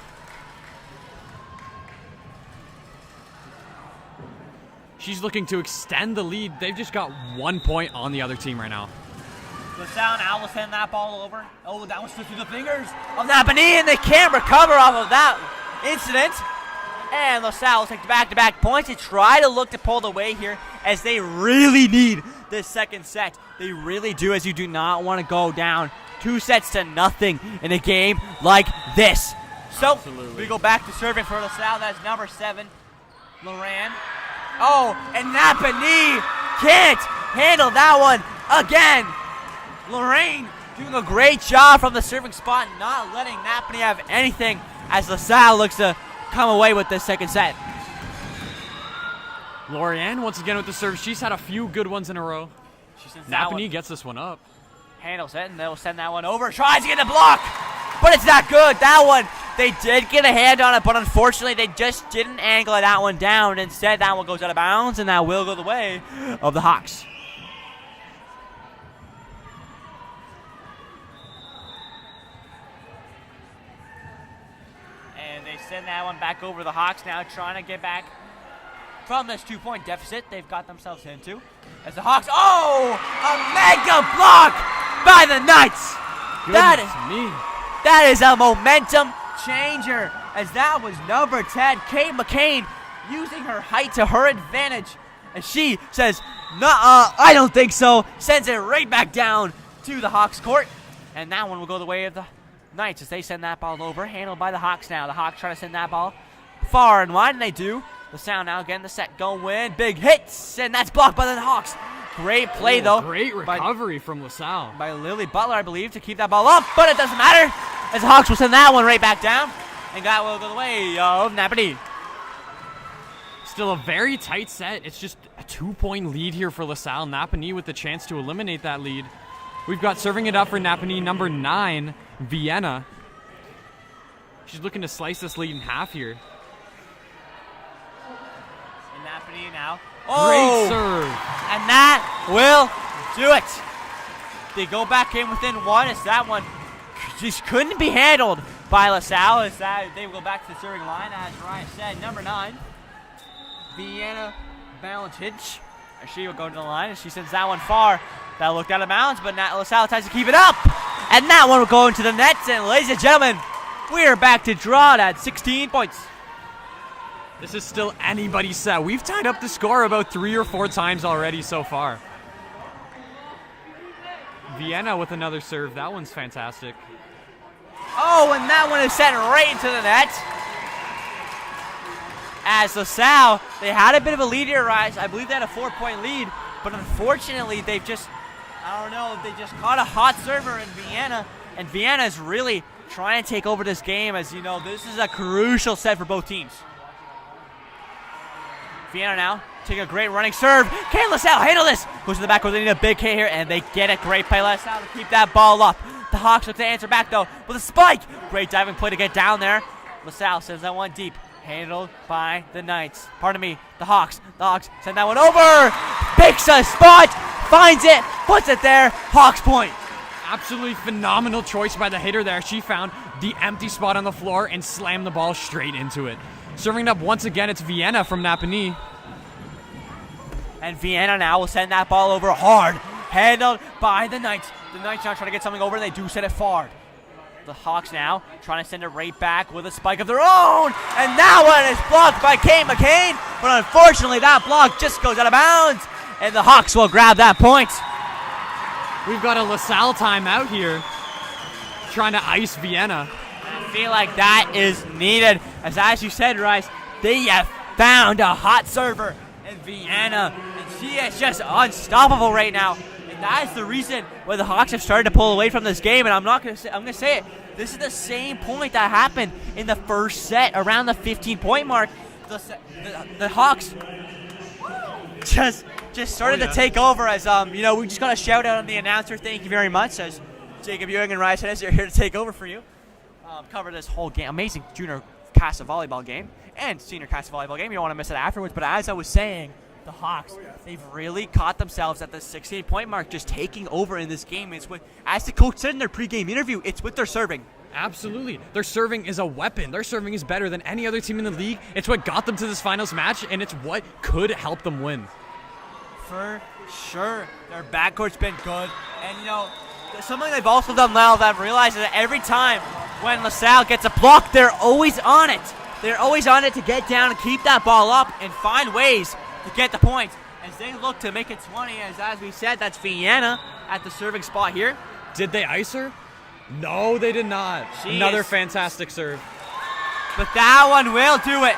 Speaker 2: She's looking to extend the lead. They've just got 1 point on the other team right now.
Speaker 5: LaSalle now will send that ball over. Oh, that was slipped through the fingers of Napanee, and they can't recover off of that incident. And LaSalle will take the back-to-back points. They try to look to pull away here as they really need this second set. They really do, as you do not want to go down 2-0 in a game like this. So we go back to serving for LaSalle. That's number 7, Loran. Oh, and Napanee can't handle that one again. Lorraine doing a great job from the serving spot, not letting Napanee have anything as LaSalle looks to come away with this second set.
Speaker 2: Lorianne once again with the serve. She's had a few good ones in a row. Napanee gets this one up.
Speaker 5: Handles it, and they'll send that one over. Tries to get the block, but it's not good. That one, they did get a hand on it, but unfortunately they just didn't angle that one down. Instead, that one goes out of bounds, and that will go the way of the Hawks. And they send that one back over the Hawks now, trying to get back from this 2-point deficit they've got themselves into. As the Hawks, oh, a mega block by the Knights. That is a momentum changer, as that was number 10, Kate McCain, using her height to her advantage. And she says, nuh-uh, I don't think so. Sends it right back down to the Hawks court. And that one will go the way of the Knights as they send that ball over, handled by the Hawks now. The Hawks try to send that ball far and wide, and they do. LaSalle now getting the set going. Big hits, and that's blocked by the Hawks. Great play, though.
Speaker 2: Great recovery from LaSalle.
Speaker 5: By Lily Butler, I believe, to keep that ball up, but it doesn't matter, as the Hawks will send that one right back down, and that will go the way of Napanee.
Speaker 2: Still a very tight set. It's just a 2-point lead here for LaSalle. Napanee with the chance to eliminate that lead. We've got serving it up for Napanee, number 9, Vienna. She's looking to slice this lead in half here.
Speaker 5: And Napanee now.
Speaker 2: Great serve.
Speaker 5: And that will do it. They go back in within one, as that one just couldn't be handled by LaSalle, as that they will go back to the serving line, as Ryan said. Number 9, Vienna Balanchich. She will go to the line, and she sends that one far. That looked out of bounds, but LaSalle tries to keep it up. And that one will go into the nets, and ladies and gentlemen, We're back to draw it at 16 points.
Speaker 2: This is still anybody's set. We've tied up the score about 3 or 4 times already so far. Vienna with another serve. That one's fantastic.
Speaker 5: Oh, and that one is sent right into the net. As LaSalle, they had a bit of a lead here, Rise. I believe they had a 4-point lead, but unfortunately, they've just, I don't know, they just caught a hot server in Vienna, and Vienna is really trying to take over this game. As you know, this is a crucial set for both teams. Vienna now taking a great running serve. Can LaSalle handle this? Goes to the back where they need a big hit here, and they get it. Great play, LaSalle, to keep that ball up. The Hawks look to answer back, though, with a spike. Great diving play to get down there. LaSalle sends that one deep. Handled by the Knights. Pardon me, the Hawks. The Hawks send that one over. Picks a spot. Finds it. Puts it there. Hawks point.
Speaker 2: Absolutely phenomenal choice by the hitter there. She found the empty spot on the floor and slammed the ball straight into it. Serving it up once again, it's Vienna from NAPANEE.
Speaker 5: And Vienna now will send that ball over hard. Handled by the Knights. The Knights now trying to get something over, and they do send it far. The Hawks now trying to send it right back with a spike of their own. And that one is blocked by Kate McCain. But unfortunately, that block just goes out of bounds. And the Hawks will grab that point.
Speaker 2: We've got a LaSalle timeout here, trying to ice Vienna.
Speaker 5: I feel like that is needed. As you said, Rice, they have found a hot server in Vienna. And she is just unstoppable right now. And that is the reason why the Hawks have started to pull away from this game. And I'm going to say it. This is the same point that happened in the first set around the 15-point mark. The Hawks just started to take over. As we just got a shout out on the announcer. Thank you very much. As Jacob Ewing and Ryan Hennes are here to take over for you. Cover this whole game. Amazing junior Kassa volleyball game and senior Kassa volleyball game. You don't want to miss it afterwards. But as I was saying, the Hawks, they've really caught themselves at the 16-point mark, just taking over in this game. It's what, as the coach said in their pregame interview, it's with their serving.
Speaker 2: Absolutely. Their serving is a weapon. Their serving is better than any other team in the league. It's what got them to this finals match, and it's what could help them win.
Speaker 5: For sure. Their backcourt's been good. And, something they've also done well that I've realized is that every time when LaSalle gets a block, they're always on it. They're always on it to get down and keep that ball up and find ways to get the points. As they look to make it 20, as we said, that's Vienna at the serving spot here.
Speaker 2: Did they ice her? No, they did not. Another fantastic serve.
Speaker 5: But that one will do it.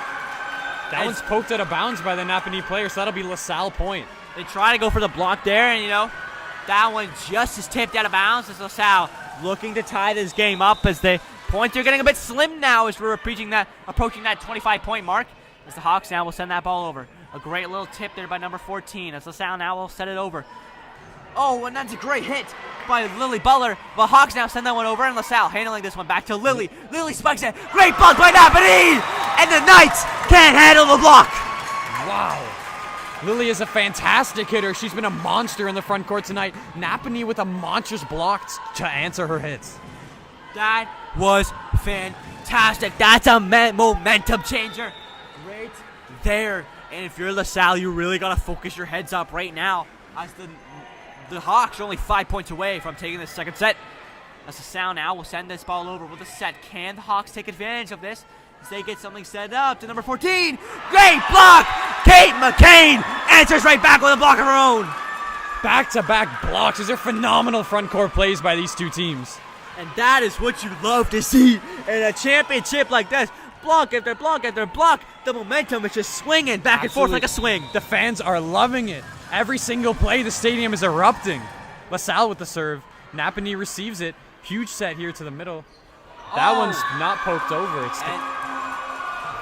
Speaker 2: That one's poked out of bounds by the NAPANEE player, so that'll be LaSalle point.
Speaker 5: They try to go for the block there, and that one just is tipped out of bounds. As LaSalle looking to tie this game up, as the points are getting a bit slim now as we're approaching that 25-point mark. As the Hawks now will send that ball over. A great little tip there by number 14 as LaSalle now will set it over. Oh, and that's a great hit by Lily Butler. The Hawks now send that one over, and LaSalle handling this one back to Lily. Lily spikes it. Great block by NAPANEE! And the Knights can't handle the block.
Speaker 2: Wow. Lily is a fantastic hitter. She's been a monster in the front court tonight. NAPANEE with a monstrous block to answer her hits.
Speaker 5: That was fantastic. That's a momentum changer right there. And if you're LaSalle, you really got to focus your heads up right now, as the Hawks are only 5 points away from taking this second set. As LaSalle now will send this ball over with a set. Can the Hawks take advantage of this as they get something set up to number 14? Great block! Kate McCain answers right back with a block of her own.
Speaker 2: Back-to-back blocks. These are phenomenal front court plays by these two teams.
Speaker 5: And that is what you love to see in a championship like this. Block after block after block. The momentum is just swinging back and forth like a swing.
Speaker 2: The fans are loving it. Every single play, the stadium is erupting. LaSalle with the serve. NAPANEE receives it. Huge set here to the middle. That one's not poked over.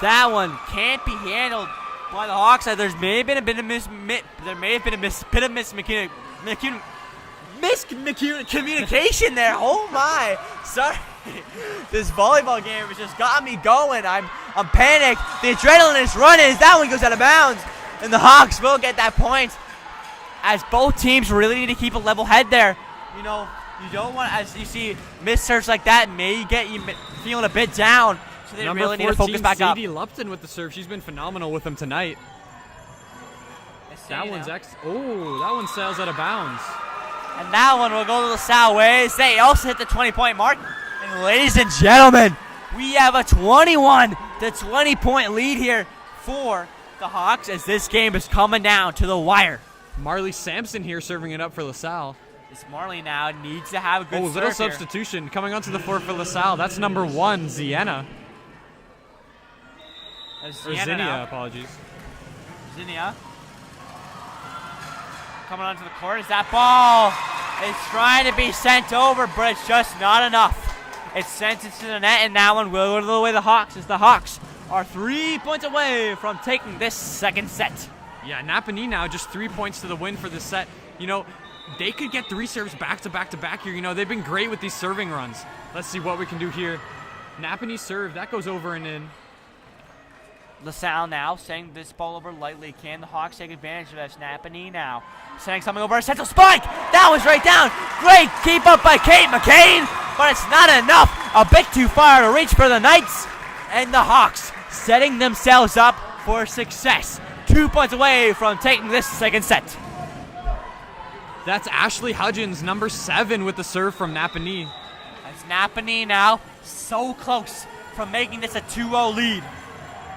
Speaker 5: That one can't be handled by the Hawks. There may have been a bit of miscommunication there. Oh my! Sorry. This volleyball game has just got me going. I'm panicked. The adrenaline is running as that one goes out of bounds. And the Hawks will get that point. As both teams really need to keep a level head there. You don't want, as you see, missed serves like that may get you feeling a bit down. So they really need to focus back up.
Speaker 2: Sadie Lupton with the serve. She's been phenomenal with them tonight. That one sails out of bounds.
Speaker 5: And that one will go to LaSalle ways. They also hit the 20-point mark. And ladies and gentlemen, We have a 21 to 20 point lead here for the Hawks as this game is coming down to the wire.
Speaker 2: Marley Sampson here serving it up for LaSalle.
Speaker 5: This Marley now needs to have a good serve
Speaker 2: little
Speaker 5: here.
Speaker 2: substitution coming onto the floor for LaSalle. That's number 1, Ziena. Or Zinnia, apologies.
Speaker 5: Zinnia. Coming onto the court is that ball. It's trying to be sent over, but it's just not enough. It's sent into the net, and that one will go to the way of the Hawks as the Hawks are 3 points away from taking this second set.
Speaker 2: Yeah, NAPANEE now just 3 points to the win for this set. You know, they could get 3 serves back to back to back here. You know, they've been great with these serving runs. Let's see what we can do here. NAPANEE serve, that goes over and in.
Speaker 5: LaSalle now sending this ball over lightly. Can the Hawks take advantage of this? NAPANEE now sending something over a central spike. That was right down. Great keep up by Kate McCain, but it's not enough. A bit too far to reach for the Knights. And the Hawks setting themselves up for success. 2 points away from taking this second set.
Speaker 2: That's Ashley Hudgens, number 7 with the serve from NAPANEE.
Speaker 5: As NAPANEE now so close from making this a 2-0 lead.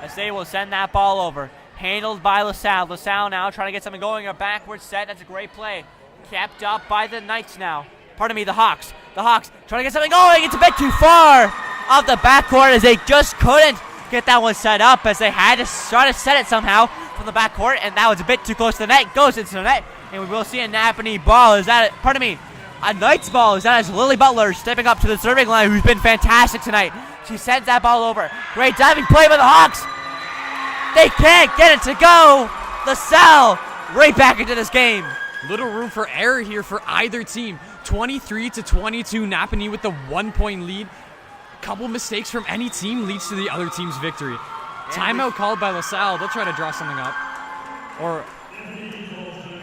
Speaker 5: As they will send that ball over. Handled by LaSalle. LaSalle now trying to get something going. A backward set. That's a great play. Kept up by the Knights now. Pardon me, the Hawks. The Hawks trying to get something going. It's a bit too far off the backcourt as they just couldn't get that one set up as they had to try to set it somehow from the backcourt, and that was a bit too close to the net. Goes into the net, and we will see a NAPANEE ball. Is that, pardon me, a Knights ball? Is that as Lily Butler stepping up to the serving line, who's been fantastic tonight. She sends that ball over. Great diving play by the Hawks. They can't get it to go. LaSalle right back into this game.
Speaker 2: Little room for error here for either team. 23 to 22, NAPANEE with the 1 point lead. Couple mistakes from any team leads to the other team's victory. Timeout called by LaSalle. They'll try to draw something up. Or,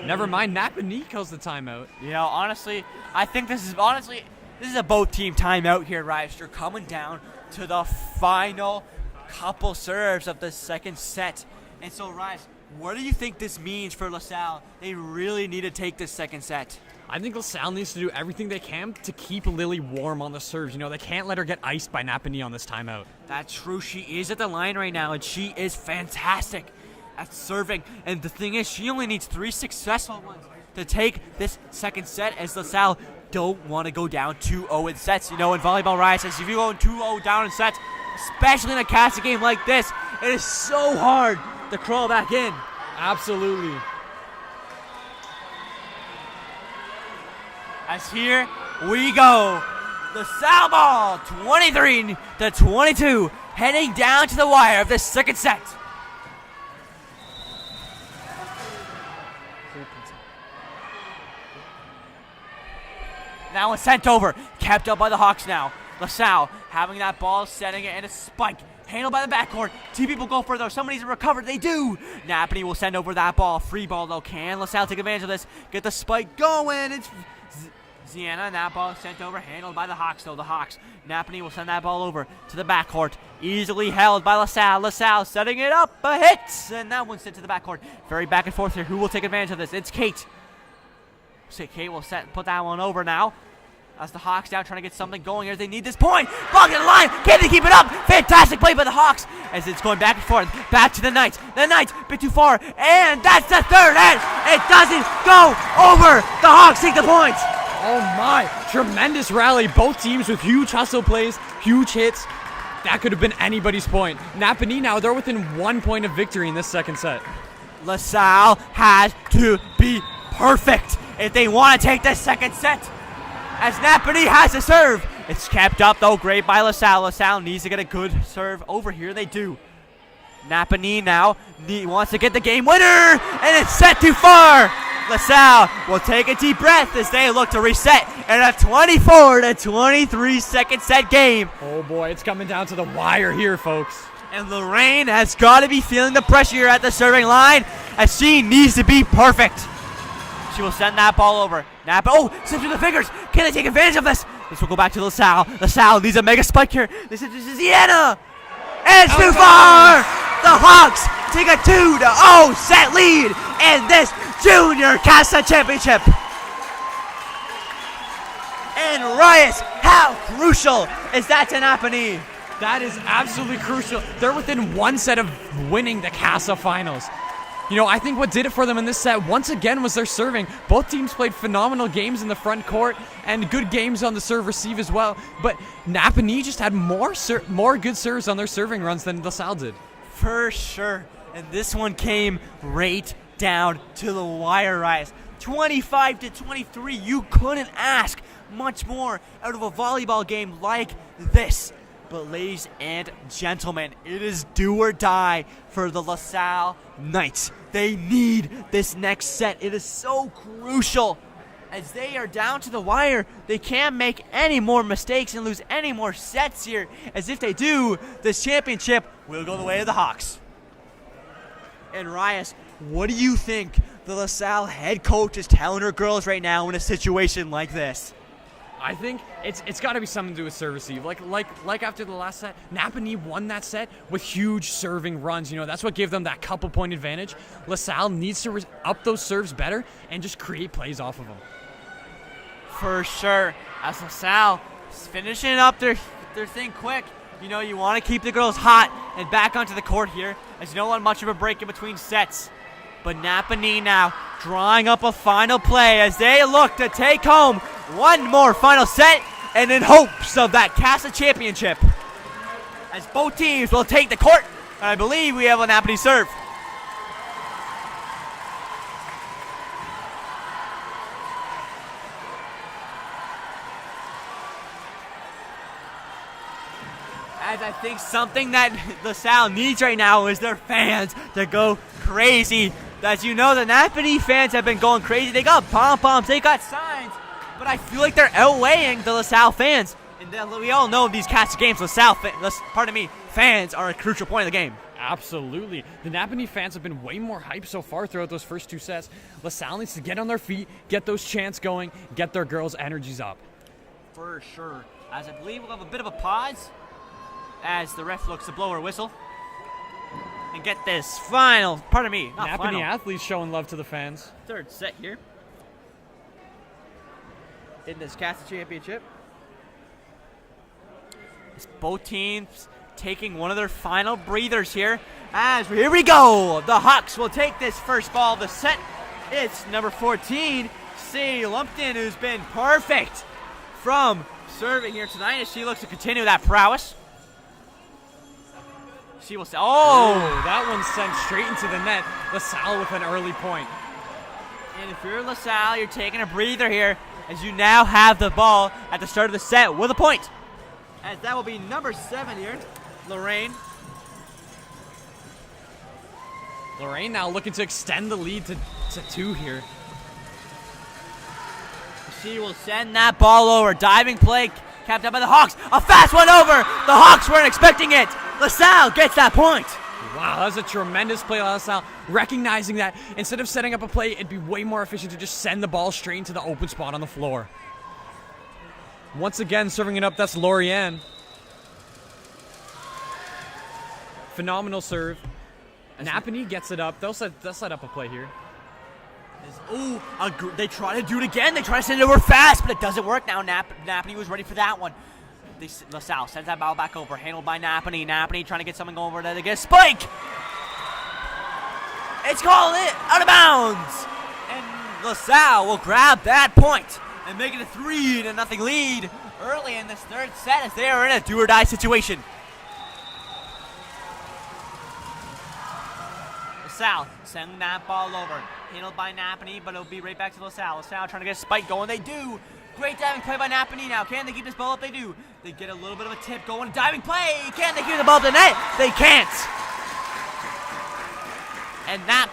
Speaker 2: never mind, NAPANEE calls the timeout.
Speaker 5: You know, honestly, I think this is a both team timeout here, Rice. You're coming down to the final couple serves of the second set. And so, Rice, what do you think this means for LaSalle? They really need to take this second set.
Speaker 2: I think LaSalle needs to do everything they can to keep Lily warm on the serves. You know, they can't let her get iced by NAPANEE on this timeout.
Speaker 5: That's true. She is at the line right now, and she is fantastic at serving. And the thing is, she only needs 3 successful ones to take this second set, as LaSalle don't want to go down 2-0 in sets. You know, in volleyball, Ryan says if you go 2-0 down in sets, especially in a Kassaa game like this, it is so hard to crawl back in.
Speaker 2: Absolutely.
Speaker 5: As here we go. LaSalle ball, 23 to 22, heading down to the wire of the second set. Now it's sent over, kept up by the Hawks now. LaSalle having that ball, setting it, and a spike. Handled by the backcourt. 2 people go further. Somebody's recovered. They do. NAPANEE will send over that ball. Free ball, though. Can LaSalle take advantage of this? Get the spike going. It's Ziena, and that ball sent over. Handled by the Hawks, though. The Hawks. NAPANEE will send that ball over to the backcourt. Easily held by LaSalle. LaSalle setting it up. A hit. And that one's sent to the backcourt. Very back and forth here. Who will take advantage of this? It's Kate. So Kate will put that one over now. As the Hawks now trying to get something going here. They need this point. Blocked in the line. Can they keep it up? Fantastic play by the Hawks. As it's going back and forth. Back to the Knights. The Knights a bit too far. And that's the third. And it doesn't go over. The Hawks take the points.
Speaker 2: Oh my. Tremendous rally. Both teams with huge hustle plays. Huge hits. That could have been anybody's point. NAPANEE now, they're within 1 point of victory in this second set.
Speaker 5: LaSalle has to be perfect if they want to take this second set. As NAPANEE has to serve. It's kept up, though. Great by LaSalle. LaSalle needs to get a good serve over here. They do. NAPANEE now wants to get the game winner. And it's set too far. LaSalle will take a deep breath as they look to reset in a 24 to 23 second set game.
Speaker 2: Oh boy, it's coming down to the wire here, folks.
Speaker 5: And Lorraine has got to be feeling the pressure here at the serving line as she needs to be perfect. She will send that ball over. Slips through the fingers. Can they take advantage of this? This will go back to LaSalle. LaSalle needs a mega spike here. This is Ziena. And it's too far. The Hawks take a 2-0 set lead in this Junior Kassaa Championship. And Rias, how crucial is that to NAPANEE?
Speaker 2: That is absolutely crucial. They're within one set of winning the Kassa finals. You know, I think what did it for them in this set, once again, was their serving. Both teams played phenomenal games in the front court and good games on the serve-receive as well. But NAPANEE just had more good serves on their serving runs than LaSalle did.
Speaker 5: For sure. And this one came right down to the wire, Rise. 25-23. You couldn't ask much more out of a volleyball game like this. But ladies and gentlemen, it is do or die for the LaSalle Knights. They need this next set. It is so crucial. As they are down to the wire, they can't make any more mistakes and lose any more sets here. As if they do, this championship will go the way of the Hawks. And Rias, what do you think the LaSalle head coach is telling her girls right now in a situation like this?
Speaker 2: I think it's got to be something to do with serve receive. Like after the last set, NAPANEE won that set with huge serving runs. You know, that's what gave them that couple point advantage. LaSalle needs to up those serves better and just create plays off of them.
Speaker 5: For sure. As LaSalle is finishing up their thing quick. You know, you want to keep the girls hot and back onto the court here, as you don't want much of a break in between sets. But NAPANEE now drawing up a final play as they look to take home one more final set and in hopes of that Kassa championship. As both teams will take the court, and I believe we have a NAPANEE serve. As I think something that LaSalle needs right now is their fans to go crazy. As you know, the NAPANEE fans have been going crazy. They got pom-poms, they got signs, but I feel like they're outweighing the LaSalle fans. And we all know these Kassa games, fans are a crucial point of the game.
Speaker 2: Absolutely. The NAPANEE fans have been way more hyped so far throughout those first two sets. LaSalle needs to get on their feet, get those chants going, get their girls' energies up.
Speaker 5: For sure. As I believe we'll have a bit of a pause as the ref looks to blow her whistle. And get this final,
Speaker 2: NAPANEE athletes showing love to the fans.
Speaker 5: Third set here in this Kassa championship. It's both teams taking one of their final breathers here. As here we go, the Hawks will take this first ball of the set. It's number 14, Sadie Lumpton, who's been perfect from serving here tonight as she looks to continue that prowess. She will say,
Speaker 2: that one's sent straight into the net. LaSalle with an early point.
Speaker 5: And if you're LaSalle, you're taking a breather here as you now have the ball at the start of the set with a point. As that will be number 7 here, Lorraine.
Speaker 2: Lorraine now looking to extend the lead to 2 here.
Speaker 5: She will send that ball over. Diving play capped up by the Hawks. A fast one over. The Hawks weren't expecting it. LaSalle gets that point.
Speaker 2: Wow, that was a tremendous play by LaSalle. Recognizing that instead of setting up a play, it'd be way more efficient to just send the ball straight into the open spot on the floor. Once again, serving it up, that's Lorianne. Phenomenal serve. NAPANEE gets it up. They'll set up a play here.
Speaker 5: They try to do it again. They try to send it over fast, but it doesn't work now. NAPANEE was ready for that one. LaSalle sends that ball back over, handled by NAPANEE. NAPANEE trying to get something over there to get a spike. It's called it out of bounds. And LaSalle will grab that point and make it a 3-0 lead early in this third set as they are in a do-or-die situation. LaSalle sending that ball over. Handled by NAPANEE, but it'll be right back to LaSalle. LaSalle trying to get a spike going. They do. Great diving play by NAPANEE now. Can they keep this ball up? They do. They get a little bit of a tip going. Diving play. Can they keep the ball up the net? They can't. And that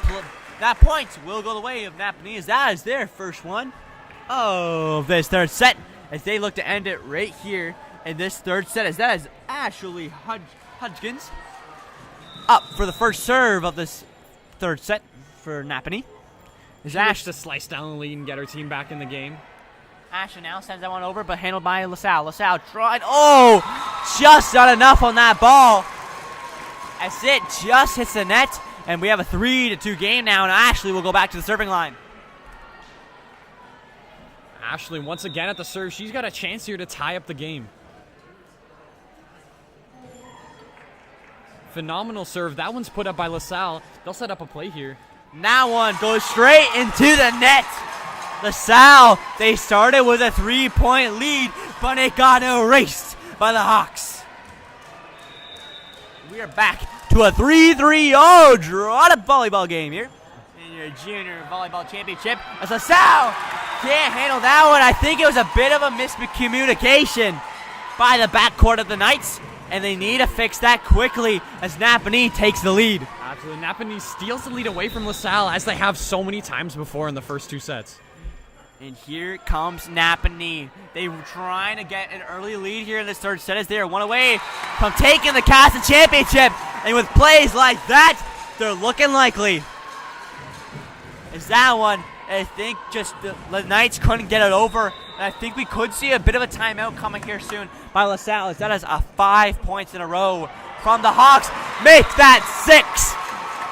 Speaker 5: point will go the way of NAPANEE as that is their first one of this third set as they look to end it right here in this third set as that is Ashley Hudgens up for the first serve of this third set for NAPANEE.
Speaker 2: She looks to slice down the lead and get her team back in the game.
Speaker 5: Ashley now sends that one over, but handled by LaSalle. LaSalle tried. Just not enough on that ball. As it just hits the net, and we have a 3-2 game now, and Ashley will go back to the serving line.
Speaker 2: Ashley once again at the serve. She's got a chance here to tie up the game. phenomenal serve. That one's put up by LaSalle. They'll set up a play here.
Speaker 5: And that one goes straight into the net. LaSalle, they started with a 3-point lead, but it got erased by the Hawks. We are back to a 3-3-0 draw to volleyball game here in your junior volleyball championship. As LaSalle can't handle that one. I think it was a bit of a miscommunication by the backcourt of the Knights, and they need to fix that quickly as Napanee takes the lead.
Speaker 2: Absolutely. Napanee steals the lead away from LaSalle as they have so many times before in the first 2 sets.
Speaker 5: And here comes Napanee. They were trying to get an early lead here in this third set as they are one away from taking the Kassa championship. And with plays like that, they're looking likely. Is that one? I think just the Knights couldn't get it over. And I think we could see a bit of a timeout coming here soon by LaSalle. As that is 5 points in a row from the Hawks. Make that 6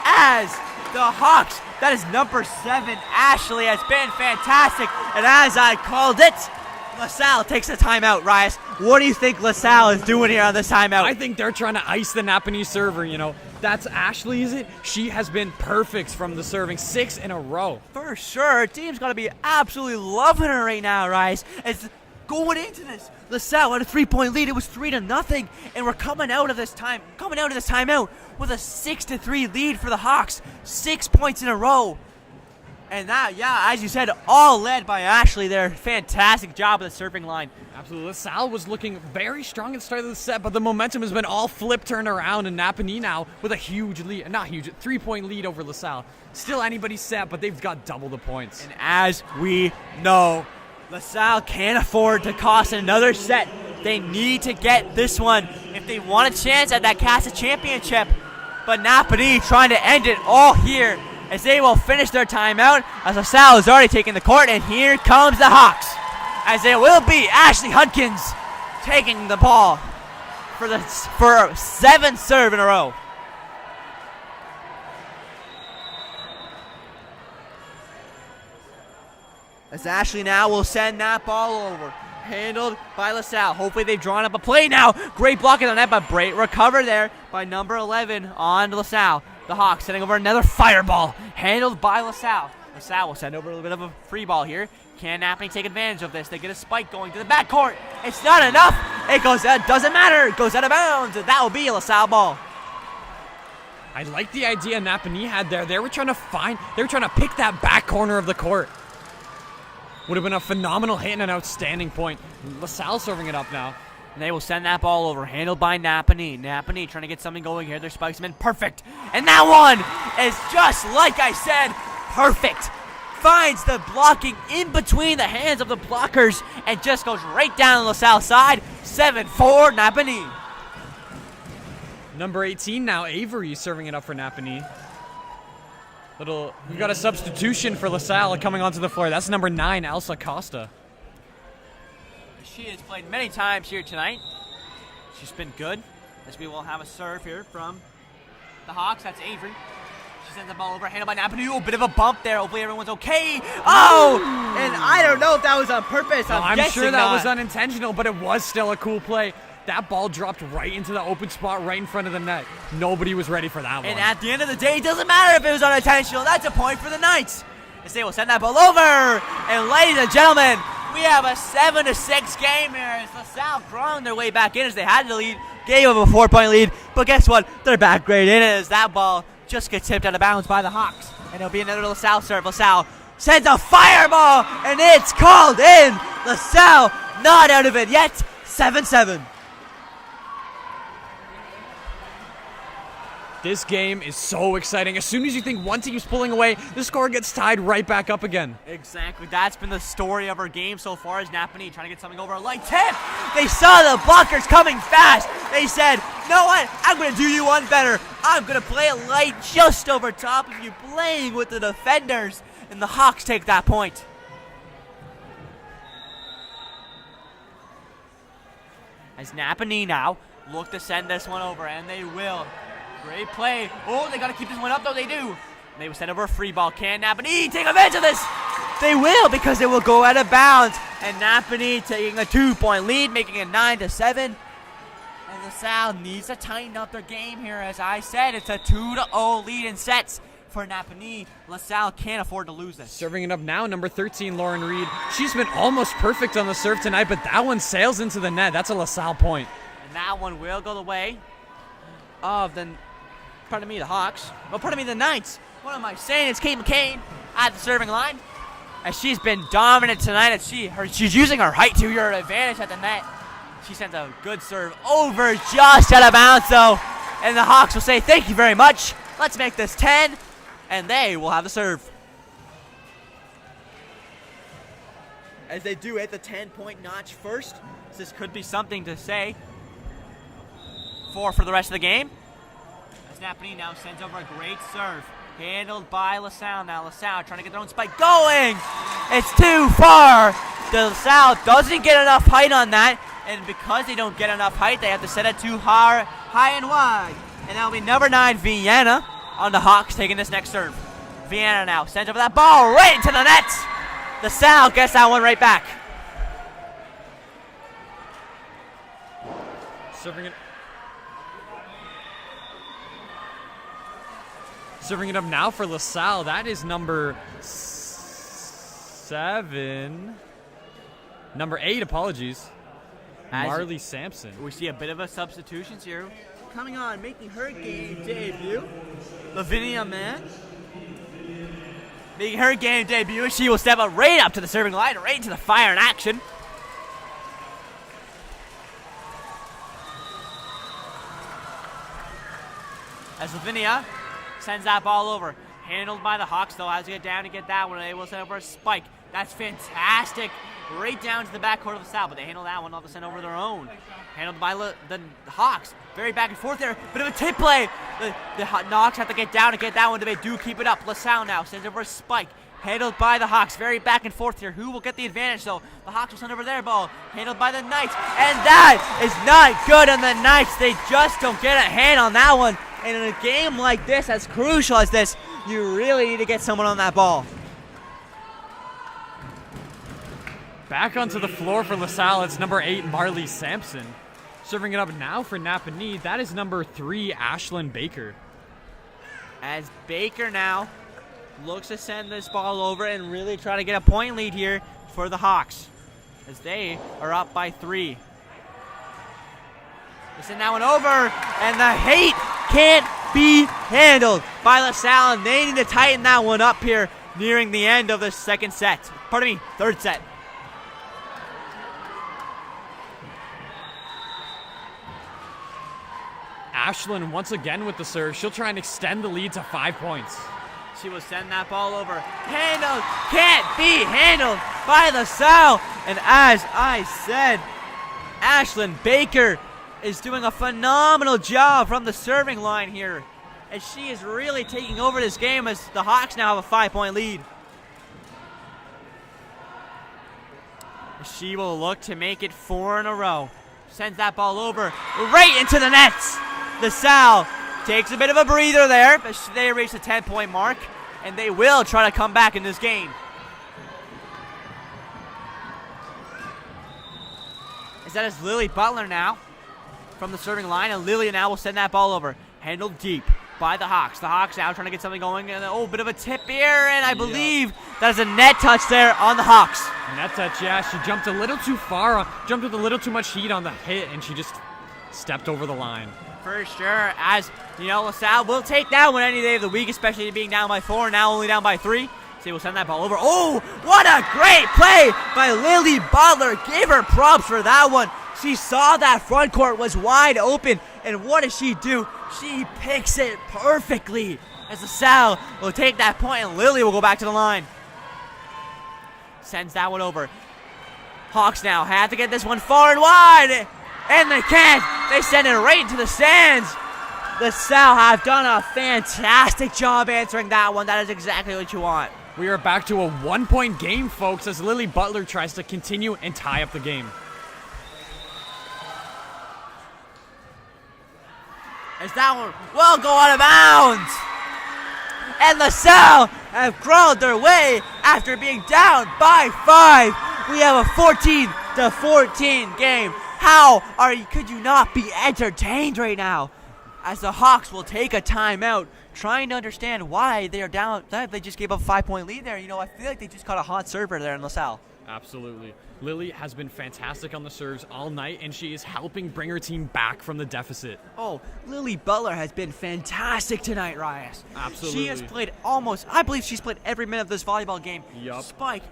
Speaker 5: as the Hawks. That is number 7. Ashley has been fantastic. And as I called it, LaSalle takes a timeout, Rias. What do you think LaSalle is doing here on this timeout?
Speaker 2: I think they're trying to ice the Napanee server, you know. That's Ashley, is it? She has been perfect from the serving, 6 in a row.
Speaker 5: For sure. Her team's got to be absolutely loving her right now, Rias. It's going into this. LaSalle had a 3-point lead. It was 3-0, and we're coming out of this timeout with a 6-3 lead for the Hawks. 6 points in a row. And that, yeah, as you said, all led by Ashley there. Fantastic job of the serving line.
Speaker 2: Absolutely. LaSalle was looking very strong at the start of the set, but the momentum has been all flipped, turned around, and Napanee now with a huge lead, not huge, 3-point lead over LaSalle. Still anybody's set, but they've got double the points.
Speaker 5: And as we know, LaSalle can't afford to cost another set. They need to get this one if they want a chance at that Kassa championship. But Napanee trying to end it all here as they will finish their timeout as LaSalle has already taken the court. And here comes the Hawks as it will be Ashley Hudkins taking the ball for 7th serve in a row. As Ashley now will send that ball over. Handled by LaSalle. Hopefully they've drawn up a play now. Great blocking on that, but great recover there by number 11 on LaSalle. The Hawks sending over another fireball. Handled by LaSalle. LaSalle will send over a little bit of a free ball here. Can Napanee take advantage of this? They get a spike going to the backcourt. It's not enough. It goes out. Doesn't matter. It goes out of bounds. And that will be a LaSalle ball.
Speaker 2: I like the idea Napanee had there. They were trying to pick that back corner of the court. Would have been a phenomenal hit and an outstanding point. LaSalle serving it up now.
Speaker 5: And they will send that ball over. Handled by Napanee. Napanee trying to get something going here. Their spikes have been perfect. And that one is just like I said, perfect. Finds the blocking in between the hands of the blockers and just goes right down the LaSalle side. 7-4 Napanee.
Speaker 2: Number 18 now, Avery serving it up for Napanee. We've got a substitution for LaSalle coming onto the floor. That's number 9, Elsa Costa.
Speaker 5: She has played many times here tonight. She's been good. As we will have a serve here from the Hawks. That's Avery. She sends the ball over, handled by Napanee. A bit of a bump there. Hopefully everyone's okay. Oh! And I don't know if that was on purpose.
Speaker 2: I'm sure that was unintentional, but it was still a cool play. That ball dropped right into the open spot right in front of the net. Nobody was ready for that one.
Speaker 5: And at the end of the day, it doesn't matter if it was unintentional. That's a point for the Knights. As they will send that ball over. And ladies and gentlemen, we have a 7-6 game here as LaSalle crawling their way back in as they had the lead. Gave them a 4-point lead. But guess what? They're back right in as that ball just gets tipped out of bounds by the Hawks. And it'll be another LaSalle serve. LaSalle sends a fireball. And it's called in. LaSalle not out of it yet. 7-7.
Speaker 2: This game is so exciting. As soon as you think one team's pulling away, the score gets tied right back up again.
Speaker 5: Exactly. That's been the story of our game so far as Napanee trying to get something over a light tip. They saw the blockers coming fast. They said, you know what? I'm going to do you one better. I'm going to play a light just over top of you, playing with the defenders. And the Hawks take that point. As Napanee now look to send this one over, and they will. Great play. Oh, they got to keep this one up, though. They do. They will send over a free ball. Can Napanee take advantage of this? They will, because it will go out of bounds. And Napanee taking a 2-point lead, making it 9-7. And LaSalle needs to tighten up their game here. As I said, it's a 2-0 lead in sets for Napanee. LaSalle can't afford to lose this.
Speaker 2: Serving it up now, number 13, Lauren Reed. She's been almost perfect on the serve tonight, but that one sails into the net. That's a LaSalle point.
Speaker 5: And that one will go the way of the Hawks. Oh, the Knights. What am I saying? It's Kate McCain at the serving line. As she's been dominant tonight, as she's using her height to her advantage at the net. She sends a good serve over just out of bounds, though. And the Hawks will say, thank you very much. Let's make this 10. And they will have the serve. As they do hit the 10-point notch first. This could be something to say for the rest of the game. As Napanee now sends over a great serve. Handled by LaSalle now. LaSalle trying to get their own spike going. It's too far. The LaSalle doesn't get enough height on that. And because they don't get enough height, they have to set it too high and wide. And that'll be number 9, Vienna, on the Hawks taking this next serve. Vienna now sends over that ball right into the net. LaSalle gets that one right back.
Speaker 2: Serving it up now for LaSalle. That is number 7. Number 8, apologies. Marley Sampson.
Speaker 5: We see a bit of a substitutions here. Coming on, making her game debut. Lavinia Mann. Making her game debut. She will step up right up to the serving line, right into the fire in action. As Lavinia sends that ball over. Handled by the Hawks, though, has to get down to get that one. They will send over a spike. That's fantastic. Right down to the backcourt of LaSalle, but they handle that one. All to send over their own. Handled by the Hawks. Very back and forth there. Bit of a tip play. The Hawks have to get down to get that one. They do keep it up. LaSalle now sends over a spike. Handled by the Hawks. Very back and forth here. Who will get the advantage, though? The Hawks will send over their ball. Handled by the Knights. And that is not good on the Knights. They just don't get a hand on that one. And in a game like this, as crucial as this, you really need to get someone on that ball.
Speaker 2: Back onto the floor for LaSalle, it's number 8, Marley Sampson. Serving it up now for Napanee, that is number 3, Ashlyn Baker.
Speaker 5: As Baker now looks to send this ball over and really try to get a point lead here for the Hawks, as they are up by 3. They send that one over, and the hate can't be handled by LaSalle, and they need to tighten that one up here nearing the end of the third set.
Speaker 2: Ashlyn once again with the serve. She'll try and extend the lead to 5 points.
Speaker 5: She will send that ball over. Handled, can't be handled by LaSalle. And as I said, Ashlyn Baker is doing a phenomenal job from the serving line here, as she is really taking over this game, as the Hawks now have a 5-point lead. She will look to make it 4 in a row. Sends that ball over right into the nets. LaSalle takes a bit of a breather there, but they reach the 10-point mark, and they will try to come back in this game. As that is Lily Butler now from the serving line, and Lily now will send that ball over. Handled deep by the Hawks. The Hawks now trying to get something going, and bit of a tip here, and I believe that is a net touch there on the Hawks.
Speaker 2: Net touch, yeah. She jumped a little too far, jumped with a little too much heat on the hit, and she just stepped over the line.
Speaker 5: For sure, as you know, LaSalle will take that one any day of the week, especially being down by 4, now only down by 3. So they will send that ball over. Oh, what a great play by Lily Butler. Give her props for that one. She saw that front court was wide open, and what does she do? She picks it perfectly, as LaSalle will take that point, and Lily will go back to the line. Sends that one over. Hawks now have to get this one far and wide, and they can't. They send it right into the stands. LaSalle have done a fantastic job answering that one. That is exactly what you want.
Speaker 2: We are back to a 1-point game, folks, as Lily Butler tries to continue and tie up the game.
Speaker 5: As that one will go out of bounds. And LaSalle have crawled their way after being down by 5. We have a 14-14 game. Could you not be entertained right now? As the Hawks will take a timeout, trying to understand why they are down. They just gave up a 5-point lead there. I feel like they just caught a hot server there in LaSalle.
Speaker 2: Absolutely. Lily has been fantastic on the serves all night, and she is helping bring her team back from the deficit.
Speaker 5: Oh, Lily Butler has been fantastic tonight, Rias.
Speaker 2: Absolutely.
Speaker 5: She has played I believe she's played every minute of this volleyball game.
Speaker 2: Yup.
Speaker 5: Spike,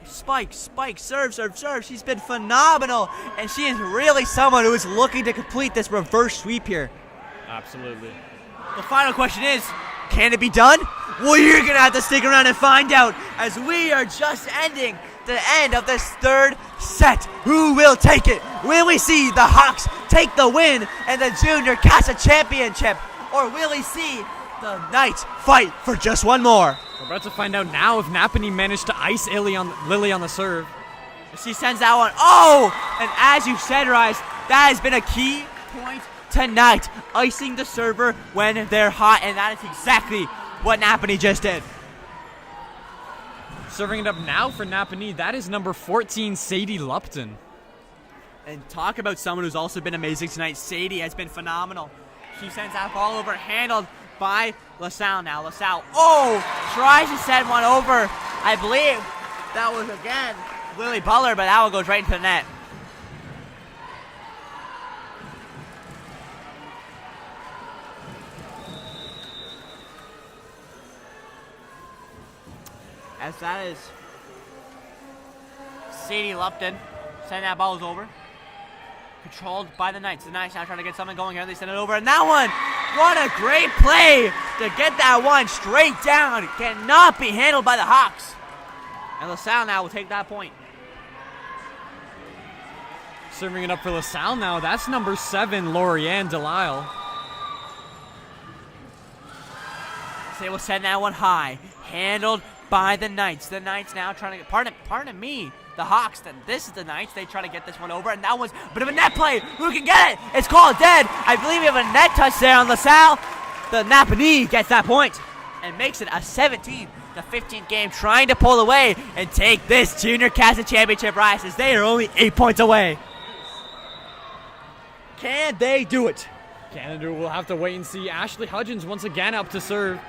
Speaker 5: serve. She's been phenomenal, and she is really someone who is looking to complete this reverse sweep here.
Speaker 2: Absolutely.
Speaker 5: The final question is, can it be done? Well, you're going to have to stick around and find out, as we are just ending the end of this third set. Who will take it? Will we see the Hawks take the win and the Junior CASSA Championship? Or will we see the Knights fight for just one more?
Speaker 2: We're about to find out now if NAPANEE managed to ice Lily on the serve.
Speaker 5: She sends that one. Oh! And as you said, Rise, that has been a key point tonight. Icing the server when they're hot, and that is exactly what NAPANEE just did.
Speaker 2: Serving it up now for NAPANEE, that is number 14, Sadie Lupton.
Speaker 5: And talk about someone who's also been amazing tonight. Sadie has been phenomenal. She sends that ball over, handled by LaSalle now. LaSalle, tries to send one over. I believe that was, again, Lily Butler, but that one goes right into the net. As that is Sadie Lupton. Sending that ball over. Controlled by the Knights. The Knights now trying to get something going here. They send it over. And that one, what a great play to get that one straight down. Cannot be handled by the Hawks. And LaSalle now will take that point.
Speaker 2: Serving it up for LaSalle now, that's number 7, Lorianne Delisle.
Speaker 5: They will send that one high. Handled by the Knights. The Knights now trying to get, pardon me, the Hawks. This is the Knights. They try to get this one over, and that one's a bit of a net play. Who can get it? It's called dead. I believe we have a net touch there on LaSalle. The NAPANEE gets that point and makes it a 17-15 game, trying to pull away and take this Junior CASSA Championship rise, as they are only 8 points away. Can they do it?
Speaker 2: Canada will have to wait and see. Ashley Hudgens once again up to serve.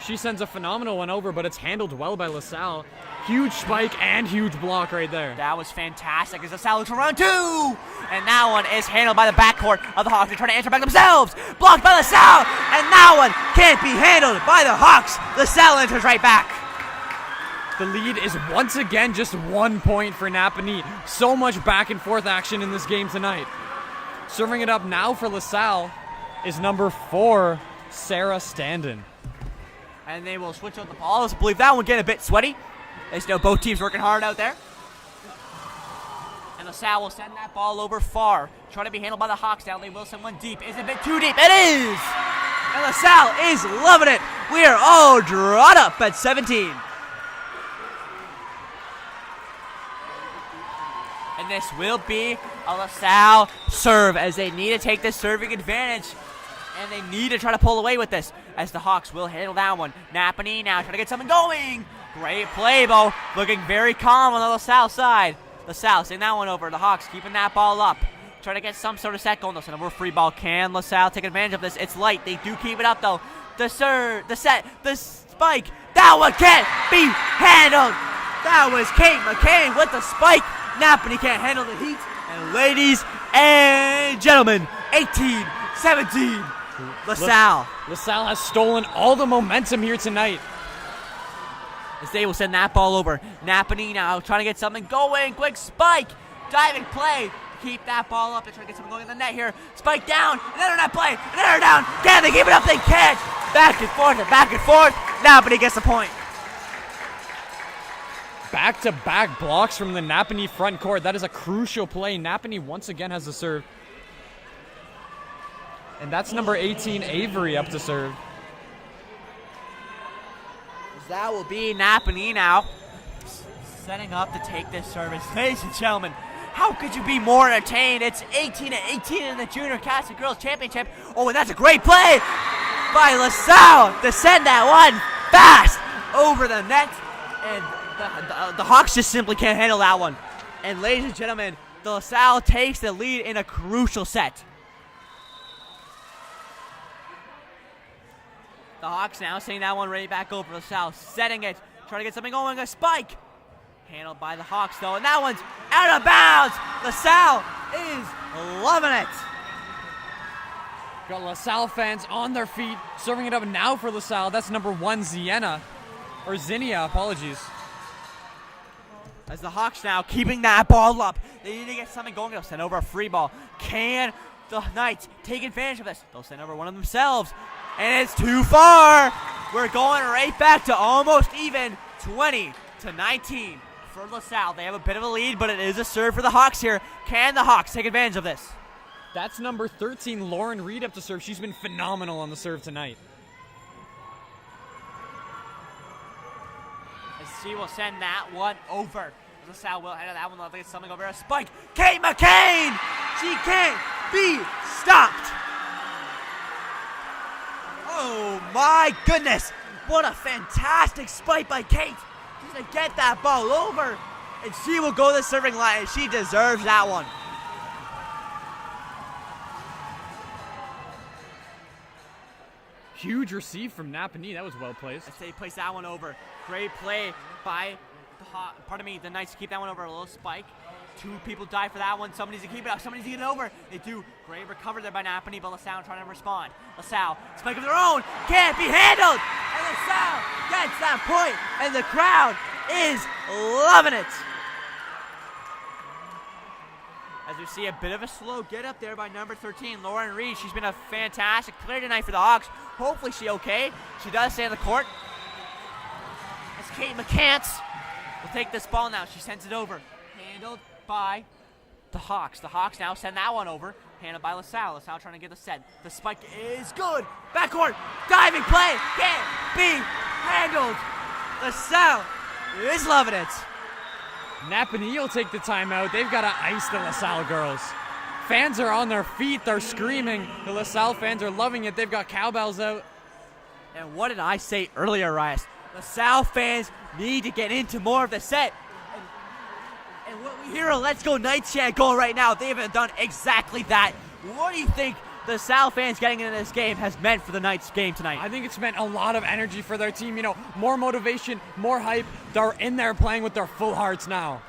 Speaker 2: She sends a phenomenal one over, but it's handled well by LaSalle. Huge spike and huge block right there.
Speaker 5: That was fantastic as LaSalle looks for round 2. And that one is handled by the backcourt of the Hawks. They're trying to answer back themselves. Blocked by LaSalle. And that one can't be handled by the Hawks. LaSalle enters right back.
Speaker 2: The lead is once again just 1 point for NAPANEE. So much back and forth action in this game tonight. Serving it up now for LaSalle is number 4, Sarah Standen.
Speaker 5: And they will switch out the balls. I believe that one get a bit sweaty. As you know, both teams working hard out there. And LaSalle will send that ball over far. Trying to be handled by the Hawks down. They will send one deep. Is it a bit too deep? It is! And LaSalle is loving it. We are all drawn up at 17. And this will be a LaSalle serve, as they need to take this serving advantage. And they need to try to pull away with this, as the Hawks will handle that one. NAPANEE now trying to get something going. Great play, Bo. Looking very calm on the LaSalle side. LaSalle sending that one over. The Hawks keeping that ball up. Trying to get some sort of set going. They'll send over a free ball. Can LaSalle take advantage of this? It's light. They do keep it up, though. The serve, the set, the spike. That one can't be handled. That was Kate McCain with the spike. NAPANEE can't handle the heat. And ladies and gentlemen, 18-17. LaSalle.
Speaker 2: LaSalle has stolen all the momentum here tonight.
Speaker 5: As they will send that ball over. NAPANEE now trying to get something going. Quick spike. Diving play. Keep that ball up. They're trying to get something going in the net here. Spike down. Another net play. Another down. Can they keep it up? They can't. Back and forth and back and forth. NAPANEE gets the point.
Speaker 2: Back-to-back blocks from the NAPANEE front court. That is a crucial play. NAPANEE once again has the serve. And that's number 18, Avery, up to serve.
Speaker 5: That will be NAPANEE now, setting up to take this service. Ladies and gentlemen, how could you be more entertained? It's 18-18 in the Junior CASSA Girls Championship. Oh, and that's a great play by LaSalle to send that one fast over the net. And the Hawks just simply can't handle that one. And ladies and gentlemen, the LaSalle takes the lead in a crucial set. The Hawks now seeing that one right back over LaSalle, setting it, trying to get something going, a spike. Handled by the Hawks though, and that one's out of bounds. LaSalle is loving it.
Speaker 2: Got LaSalle fans on their feet, serving it up now for LaSalle. That's number 1, Zinnia, apologies.
Speaker 5: As the Hawks now keeping that ball up. They need to get something going. They'll send over a free ball. Can the Knights take advantage of this? They'll send over one of themselves. And it's too far. We're going right back to almost even, 20-19 for LaSalle. They have a bit of a lead, but it is a serve for the Hawks here. Can the Hawks take advantage of this?
Speaker 2: That's number 13, Lauren Reed, up to serve. She's been phenomenal on the serve tonight.
Speaker 5: As she will send that one over. LaSalle will handle that one. They'll get something over a spike. Kate McCain! She can't be stopped. Oh my goodness. What a fantastic spike by Kate. She's going to get that ball over. And she will go to the serving line. And she deserves that one.
Speaker 2: Huge receive from Napanee. That was well placed.
Speaker 5: As they place that one over. Great play by the Knights to keep that one over. A little spike. 2 people die for that one. Somebody's to keep it up. Somebody's to get it over. They do. Great recover there by Napanee, but LaSalle trying to respond. LaSalle, spike of their own. Can't be handled. And LaSalle gets that point. And the crowd is loving it. As we see a bit of a slow get up there by number 13, Lauren Reed. She's been a fantastic player tonight for the Hawks. Hopefully she's okay. She does stay on the court. As Kate McCants will take this ball now. She sends it over. Handled by the Hawks. The Hawks now send that one over. Handled by LaSalle. LaSalle trying to get the set. The spike is good. Backcourt. Diving play. Can't be handled. LaSalle is loving it.
Speaker 2: Napanee will take the timeout. They've got to ice the LaSalle girls. Fans are on their feet. They're screaming. The LaSalle fans are loving it. They've got cowbells out.
Speaker 5: And what did I say earlier, Rias? LaSalle fans need to get into more of the set. And what we hear a Let's Go Knights chant going right now, they haven't done exactly that. What do you think the LaSalle fans getting into this game has meant for the Knights game tonight?
Speaker 2: I think it's meant a lot of energy for their team. You know, more motivation, more hype. They're in there playing with their full hearts now.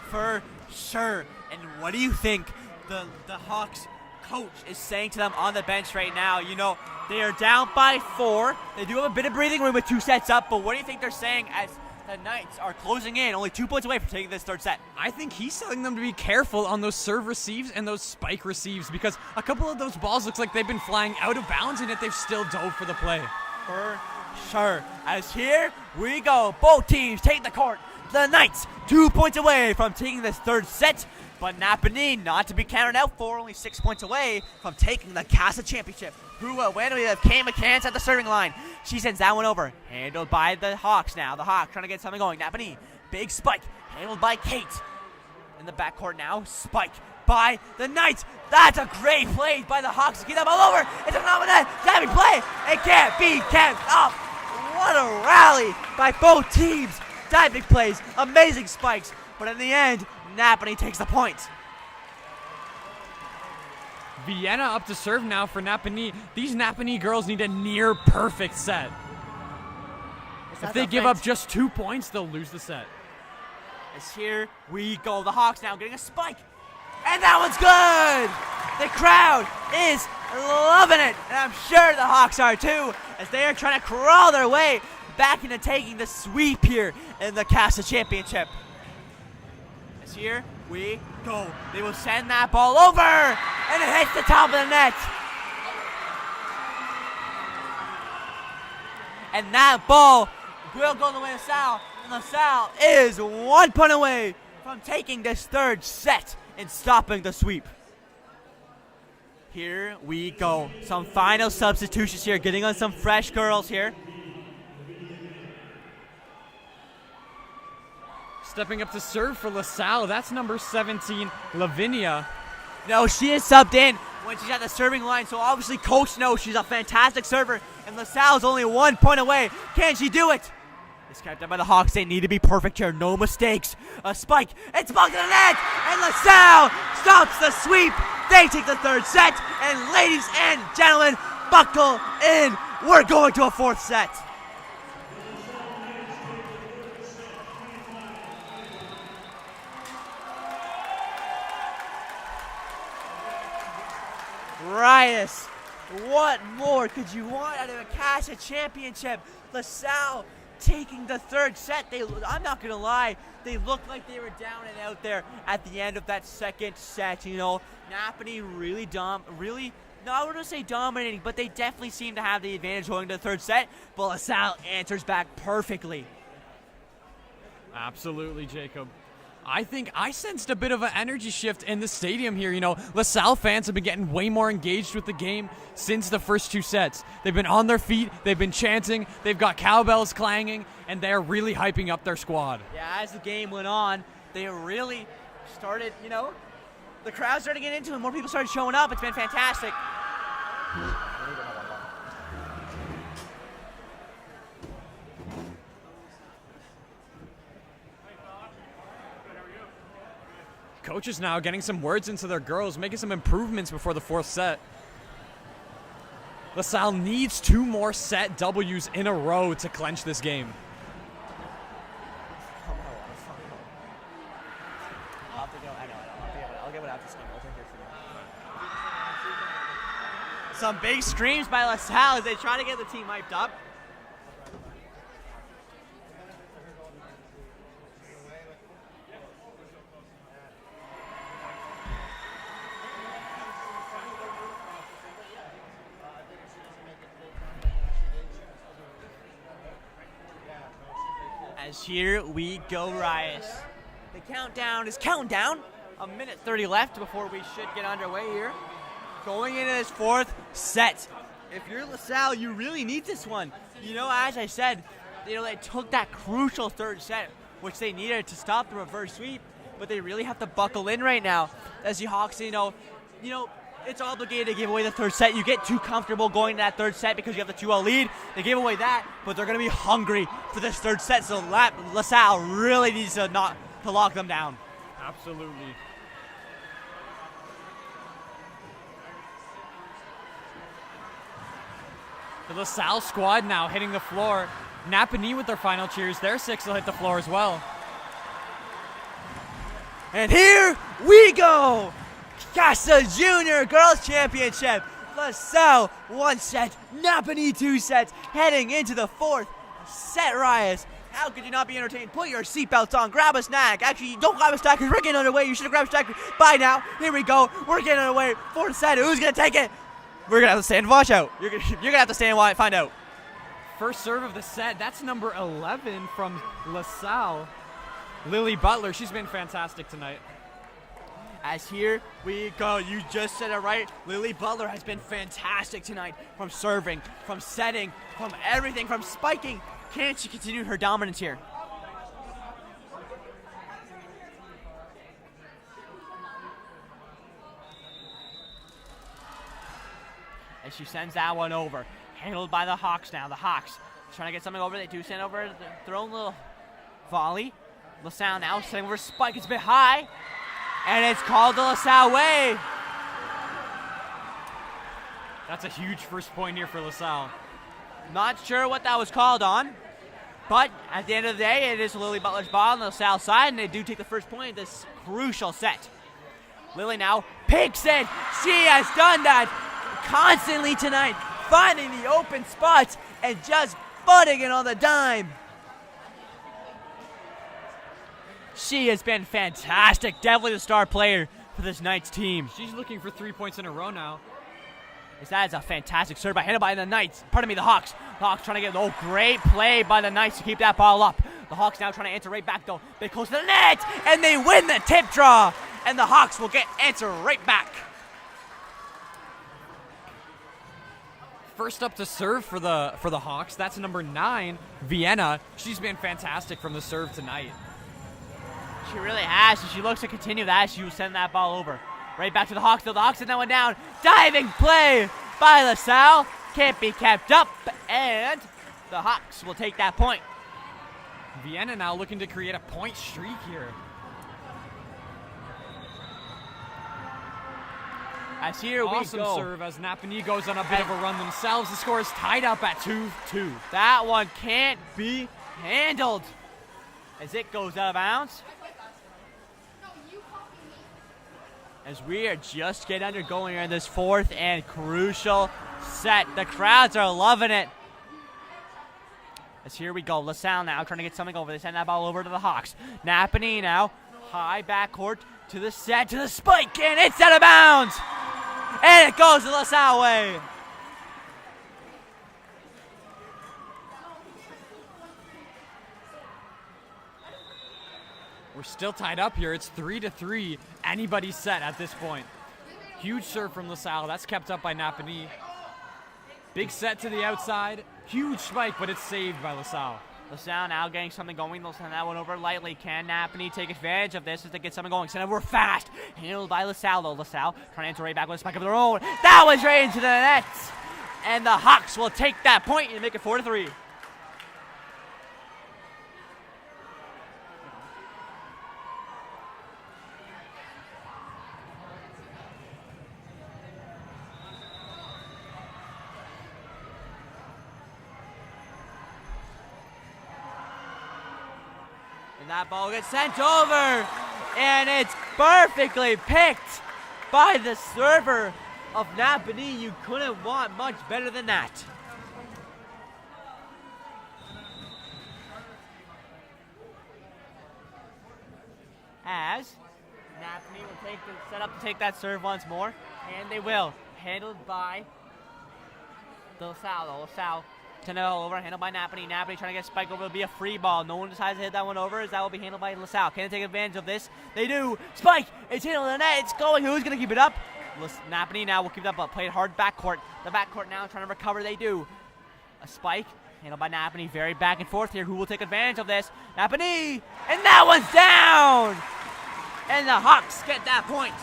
Speaker 5: For sure. And what do you think the Hawks coach is saying to them on the bench right now? You know, they are down by 4. They do have a bit of breathing room with 2 sets up, but what do you think they're saying as the Knights are closing in, only 2 points away from taking this 3rd set?
Speaker 2: I think he's telling them to be careful on those serve receives and those spike receives, because a couple of those balls looks like they've been flying out of bounds, and yet they've still dove for the play.
Speaker 5: For sure. As here we go. Both teams take the court. The Knights 2 points away from taking this 3rd set, but Napanee not to be counted out for, only 6 points away from taking the CASSA championship. Who will win? We have Kay McCants at the serving line. She sends that one over. Handled by the Hawks now. The Hawks trying to get something going. Napanee, big spike. Handled by Kate. In the backcourt now. Spike by the Knights. That's a great play by the Hawks to get that ball over. It's a phenomenal diving play. It can't be kept up. What a rally by both teams. Diving plays, amazing spikes. But in the end, Napanee takes the point.
Speaker 2: Vienna up to serve now for Napanee. These Napanee girls need a near perfect set. If they give up just 2 points, they'll lose the set.
Speaker 5: As here we go. The Hawks now getting a spike. And that one's good! The crowd is loving it. And I'm sure the Hawks are too, as they are trying to crawl their way back into taking the sweep here in the CASSA championship. As here we go. They will send that ball over, and it hits the top of the net. And that ball will go the way of LaSalle. And LaSalle is 1 point away from taking this 3rd set and stopping the sweep. Here we go. Some final substitutions here, getting on some fresh girls here.
Speaker 2: Stepping up to serve for LaSalle, that's number 17, Lavinia.
Speaker 5: No, she is subbed in when she's at the serving line, so obviously coach knows she's a fantastic server, and LaSalle's only 1 point away. Can she do it? It's kept up by the Hawks. They need to be perfect here. No mistakes. A spike. It's bumped to the net. And LaSalle stops the sweep. They take the third set. And ladies and gentlemen, buckle in. We're going to a fourth set. Rias, what more could you want out of a Kassa championship? LaSalle taking the third set. I'm not gonna lie, they looked like they were down and out there at the end of that second set. You know, NAPANEE really, no, I wouldn't say dominating, but they definitely seem to have the advantage going to the third set. But LaSalle answers back perfectly.
Speaker 2: Absolutely, Jacob. I think I sensed a bit of an energy shift in the stadium here. You know, LaSalle fans have been getting way more engaged with the game since the first two sets. They've been on their feet, they've been chanting, they've got cowbells clanging, and they're really hyping up their squad.
Speaker 5: Yeah, as the game went on, they really started, you know, the crowd started getting into it, more people started showing up. It's been fantastic.
Speaker 2: Coaches now getting some words into their girls, making some improvements before the fourth set. LaSalle needs 2 more set W's in a row to clinch this game.
Speaker 5: Some big screams by LaSalle as they try to get the team hyped up. As here we go, Rias. The countdown is counting down. A minute 30 left before we should get underway here. Going into this fourth set. If you're LaSalle, you really need this one. You know, as I said, you know, they took that crucial third set, which they needed to stop the reverse sweep, but they really have to buckle in right now. As the Hawks, you know, it's obligated to give away the third set. You get too comfortable going to that third set because you have the 2-0 lead. They gave away that, but they're going to be hungry for this third set, so LaSalle really needs to lock them down.
Speaker 2: Absolutely. The LaSalle squad now hitting the floor. NAPANEE with their final cheers. Their 6 will hit the floor as well.
Speaker 5: And here we go! Kassa Junior Girls Championship. LaSalle 1 set, NAPANEE 2 sets, heading into the fourth set, Rias. How could you not be entertained? Put your seatbelts on, grab a snack. Actually, don't grab a snack because we're getting underway. You should have grabbed a snack by now. Here we go. We're getting underway. Fourth set. Who's going to take it? We're going to have to stand and watch out. You're going to have to stand and find out.
Speaker 2: First serve of the set. That's number 11 from LaSalle. Lily Butler. She's been fantastic tonight.
Speaker 5: As here we go. You just said it right. Lily Butler has been fantastic tonight from serving, from setting, from everything, from spiking. Can she continue her dominance here? As she sends that one over. Handled by the Hawks now. The Hawks trying to get something over. They do send over their own little volley. LaSalle now sending over a spike. It's a bit high. And it's called the LaSalle way.
Speaker 2: That's a huge first point here for LaSalle.
Speaker 5: Not sure what that was called on. But at the end of the day, it is Lily Butler's ball on the LaSalle side, and they do take the first point of this crucial set. Lily now picks it. She has done that constantly tonight, finding the open spots and just butting it on the dime. She has been fantastic. Definitely the star player for this Knights team.
Speaker 2: She's looking for 3 points in a row now.
Speaker 5: That is a fantastic serve handled by the Knights. Pardon me, the Hawks. The Hawks trying to get great play by the Knights to keep that ball up. The Hawks now trying to answer right back though. They close to the net and they win the tip draw. And the Hawks will get answer right back.
Speaker 2: First up to serve for the Hawks. That's number 9, Vienna. She's been fantastic from the serve tonight.
Speaker 5: She really has. She looks to continue that. She will send that ball over. Right back to the Hawks. The Hawks send that one down. Diving play by LaSalle. Can't be kept up. And the Hawks will take that point.
Speaker 2: Vienna now looking to create a point streak here.
Speaker 5: As here
Speaker 2: Awesome
Speaker 5: we go.
Speaker 2: serve as NAPANEE goes on a bit of a run themselves. The score is tied up at 2-2.
Speaker 5: That one can't be handled as it goes out of bounds. As we are just getting undergoing here in this fourth and crucial set. The crowds are loving it. As here we go, LaSalle now trying to get something over. They send that ball over to the Hawks. NAPANEE now, high backcourt to the set, to the spike, and it's out of bounds! And it goes the LaSalle way.
Speaker 2: We're still tied up here. It's 3-3. Anybody's set at this point. Huge serve from LaSalle. That's kept up by NAPANEE. Big set to the outside. Huge spike, but it's saved by LaSalle.
Speaker 5: LaSalle now getting something going. They'll send that one over lightly. Can NAPANEE take advantage of this as they get something going? Send it over fast. Handled by LaSalle, though. LaSalle trying to enter right back with a spike of their own. That was right into the net. And the Hawks will take that point and make it 4-3. And that ball gets sent over, and it's perfectly picked by the server of NAPANEE. You couldn't want much better than that. As NAPANEE will take the set up to take that serve once more, and they will. Handled by the LaSalle. LaSalle send it all over, handled by NAPANEE. NAPANEE trying to get spiked over. It'll be a free ball. No one decides to hit that one over, as that will be handled by LaSalle. Can they take advantage of this? They do. Spike! It's handled in the net. It's going. Who's going to keep it up? NAPANEE now will keep that up. Played hard backcourt. The backcourt now trying to recover. They do. A spike handled by NAPANEE. Very back and forth here. Who will take advantage of this? NAPANEE! And that one's down! And the Hawks get that point.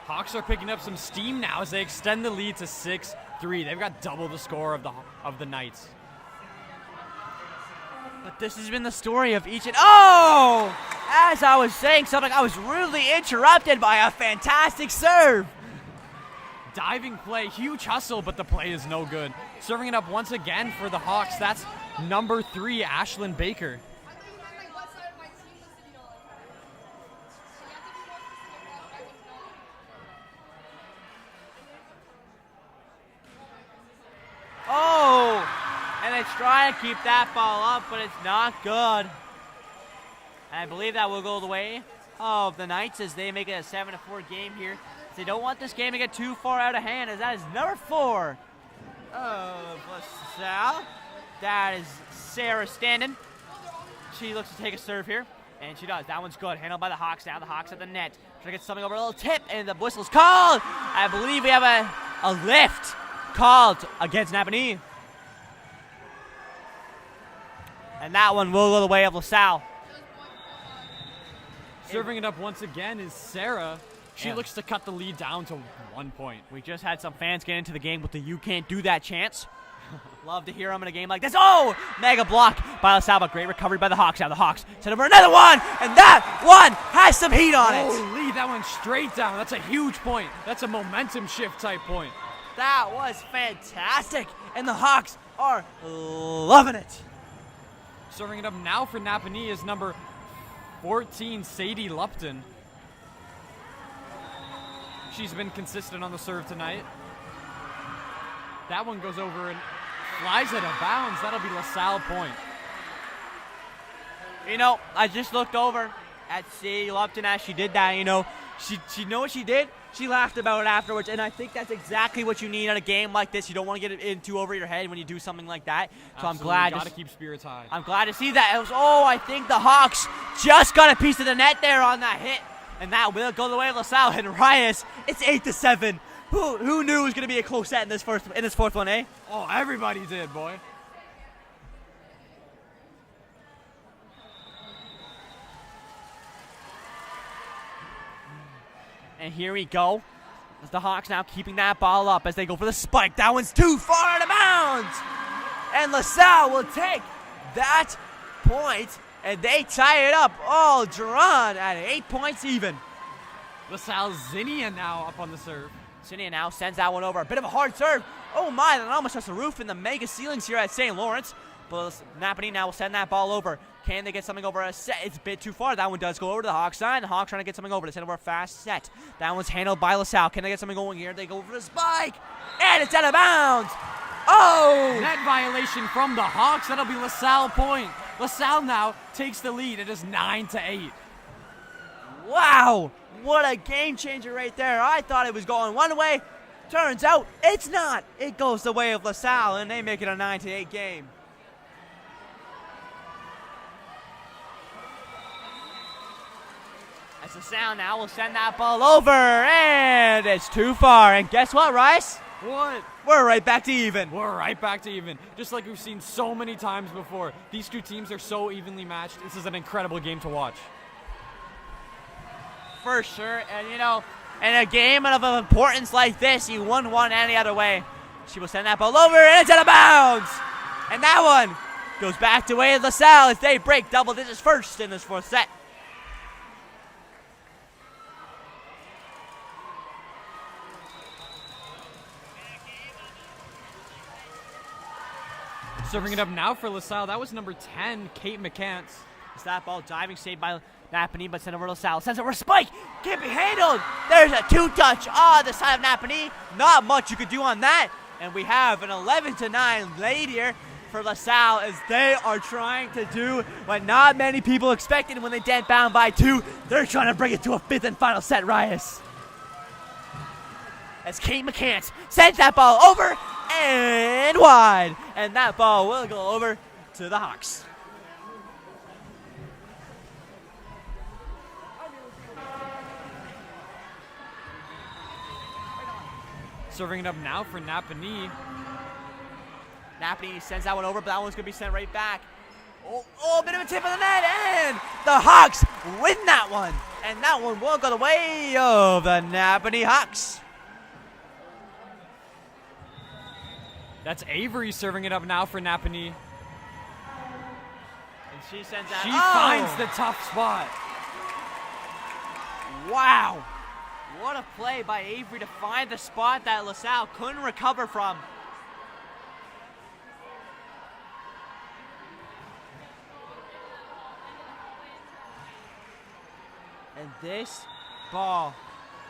Speaker 2: Hawks are picking up some steam now as they extend the lead to 6-3. They've got double the score of the Knights.
Speaker 5: But this has been the story of each and oh! As I was saying something, I was rudely interrupted by a fantastic serve.
Speaker 2: Diving play, huge hustle, but the play is no good. Serving it up once again for the Hawks. That's number 3, Ashlyn Baker.
Speaker 5: Oh! And they try to keep that ball up, but it's not good. And I believe that will go the way of the Knights as they make it a 7-4 game here. They don't want this game to get too far out of hand, as that is number 4 of LaSalle. That is Sarah Standen. She looks to take a serve here, and she does. That one's good. Handled by the Hawks now. The Hawks at the net. Trying to get something over, a little tip, and the whistle's called. I believe we have a lift called against NAPANEE. And that one will go the way of LaSalle.
Speaker 2: Serving it up once again is Sarah. She looks to cut the lead down to 1 point.
Speaker 5: We just had some fans get into the game with the "you can't do that" chants. Love to hear them in a game like this. Oh! Mega block by LaSalle, but great recovery by the Hawks. Now the Hawks send over another one, and that one has some heat on it.
Speaker 2: Holy, that went straight down. That's a huge point. That's a momentum shift type point.
Speaker 5: That was fantastic, and the Hawks are loving it.
Speaker 2: Serving it up now for NAPANEE is number 14, Sadie Lupton. She's been consistent on the serve tonight. That one goes over and flies out of bounds. That'll be LaSalle point.
Speaker 5: You know, I just looked over at Sadie Lupton as she did that. You know, she know what she did. She laughed about it afterwards, and I think that's exactly what you need in a game like this. You don't want to get it in too over your head when you do something like that. So
Speaker 2: Absolutely.
Speaker 5: I'm glad.
Speaker 2: Gotta keep spirits high.
Speaker 5: I'm glad to see that. It was, I think the Hawks just got a piece of the net there on that hit, and that will go the way of LaSalle. And Rias, it's 8-7. Who knew it was going to be a close set in this fourth one, eh?
Speaker 2: Oh, everybody did, boy.
Speaker 5: And here we go. The Hawks now keeping that ball up as they go for the spike. That one's too far out of bounds. And LaSalle will take that point, and they tie it up all drawn at 8 points even.
Speaker 2: LaSalle Zinnia now up on the serve.
Speaker 5: Zinnia now sends that one over. A bit of a hard serve. Oh my, that almost has the roof in the mega ceilings here at St. Lawrence. But NAPANEE now will send that ball over. Can they get something over a set? It's a bit too far. That one does go over to the Hawks side. The Hawks trying to get something over. They send over a fast set. That one's handled by LaSalle. Can they get something going here? They go for the spike. And it's out of bounds. Oh!
Speaker 2: Net violation from the Hawks. That'll be LaSalle point. LaSalle now takes the lead. It is 9-8.
Speaker 5: Wow! What a game changer right there. I thought it was going one way. Turns out it's not. It goes the way of LaSalle, and they make it a 9-8 game. As LaSalle now will send that ball over, and it's too far. And guess what, Rice?
Speaker 2: What?
Speaker 5: We're right back to even.
Speaker 2: We're right back to even. Just like we've seen so many times before. These two teams are so evenly matched. This is an incredible game to watch.
Speaker 5: For sure, and you know, in a game of importance like this, you wouldn't want any other way. She will send that ball over, and it's out of bounds. And that one goes back to way of LaSalle as they break double digits first in this fourth set.
Speaker 2: Serving it up now for LaSalle. That was number 10, Kate McCants.
Speaker 5: It's that ball diving saved by NAPANEE, but sent over to LaSalle. Sends over a spike. Can't be handled. There's a two-touch on the side of NAPANEE. Not much you could do on that. And we have an 11-9 lead here for LaSalle as they are trying to do what not many people expected when they get down by 2. They're trying to bring it to a 5th and final set, Rias. As Kate McCants sends that ball over and wide. And that ball will go over to the Hawks.
Speaker 2: Serving it up now for NAPANEE.
Speaker 5: NAPANEE sends that one over, but that one's going to be sent right back. Oh, a bit of a tip of the net, and the Hawks win that one. And that one will go the way of the NAPANEE Hawks.
Speaker 2: That's Avery serving it up now for NAPANEE.
Speaker 5: And she sends that.
Speaker 2: She finds the tough spot.
Speaker 5: Wow. What a play by Avery to find the spot that LaSalle couldn't recover from. And this ball,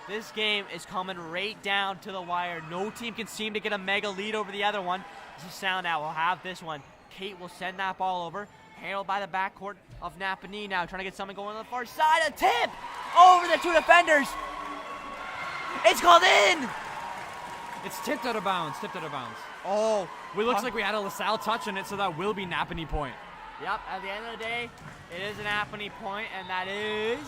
Speaker 5: this game is coming right down to the wire. No team can seem to get a mega lead over the other one. This is Sound Out will have this one. Kate will send that ball over. Handled by the backcourt of NAPANEE now. Trying to get something going on the far side. A tip over the two defenders. It's called in.
Speaker 2: It's tipped out of bounds. Tipped out of bounds.
Speaker 5: Oh.
Speaker 2: It looks like we had a LaSalle touch on it, so that will be NAPANEE point.
Speaker 5: Yep, at the end of the day, it is an NAPANEE point, and that is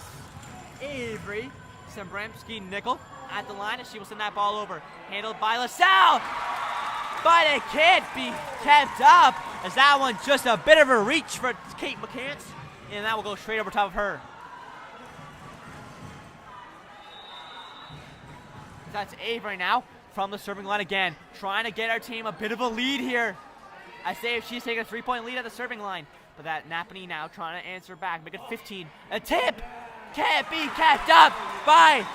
Speaker 5: Avery Sembremski-Nickel at the line, and she will send that ball over. Handled by LaSalle, but it can't be kept up, as that one's just a bit of a reach for Kate McCants, and that will go straight over top of her. That's Avery now from the serving line again, trying to get our team a bit of a lead here. I say if she's taking a 3-point lead at the serving line, but that NAPANEE now trying to answer back, make it 15. A tip can't be kept up by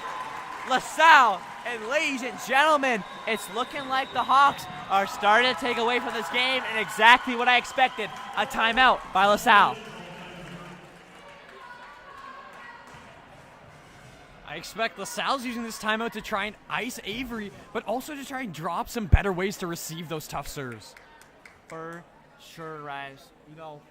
Speaker 5: LaSalle. And ladies and gentlemen, it's looking like the Hawks are starting to take away from this game, and exactly what I expected, a timeout by LaSalle.
Speaker 2: I expect LaSalle's using this timeout to try and ice Avery, but also to try and drop some better ways to receive those tough serves.
Speaker 5: For sure, Ryan. You know,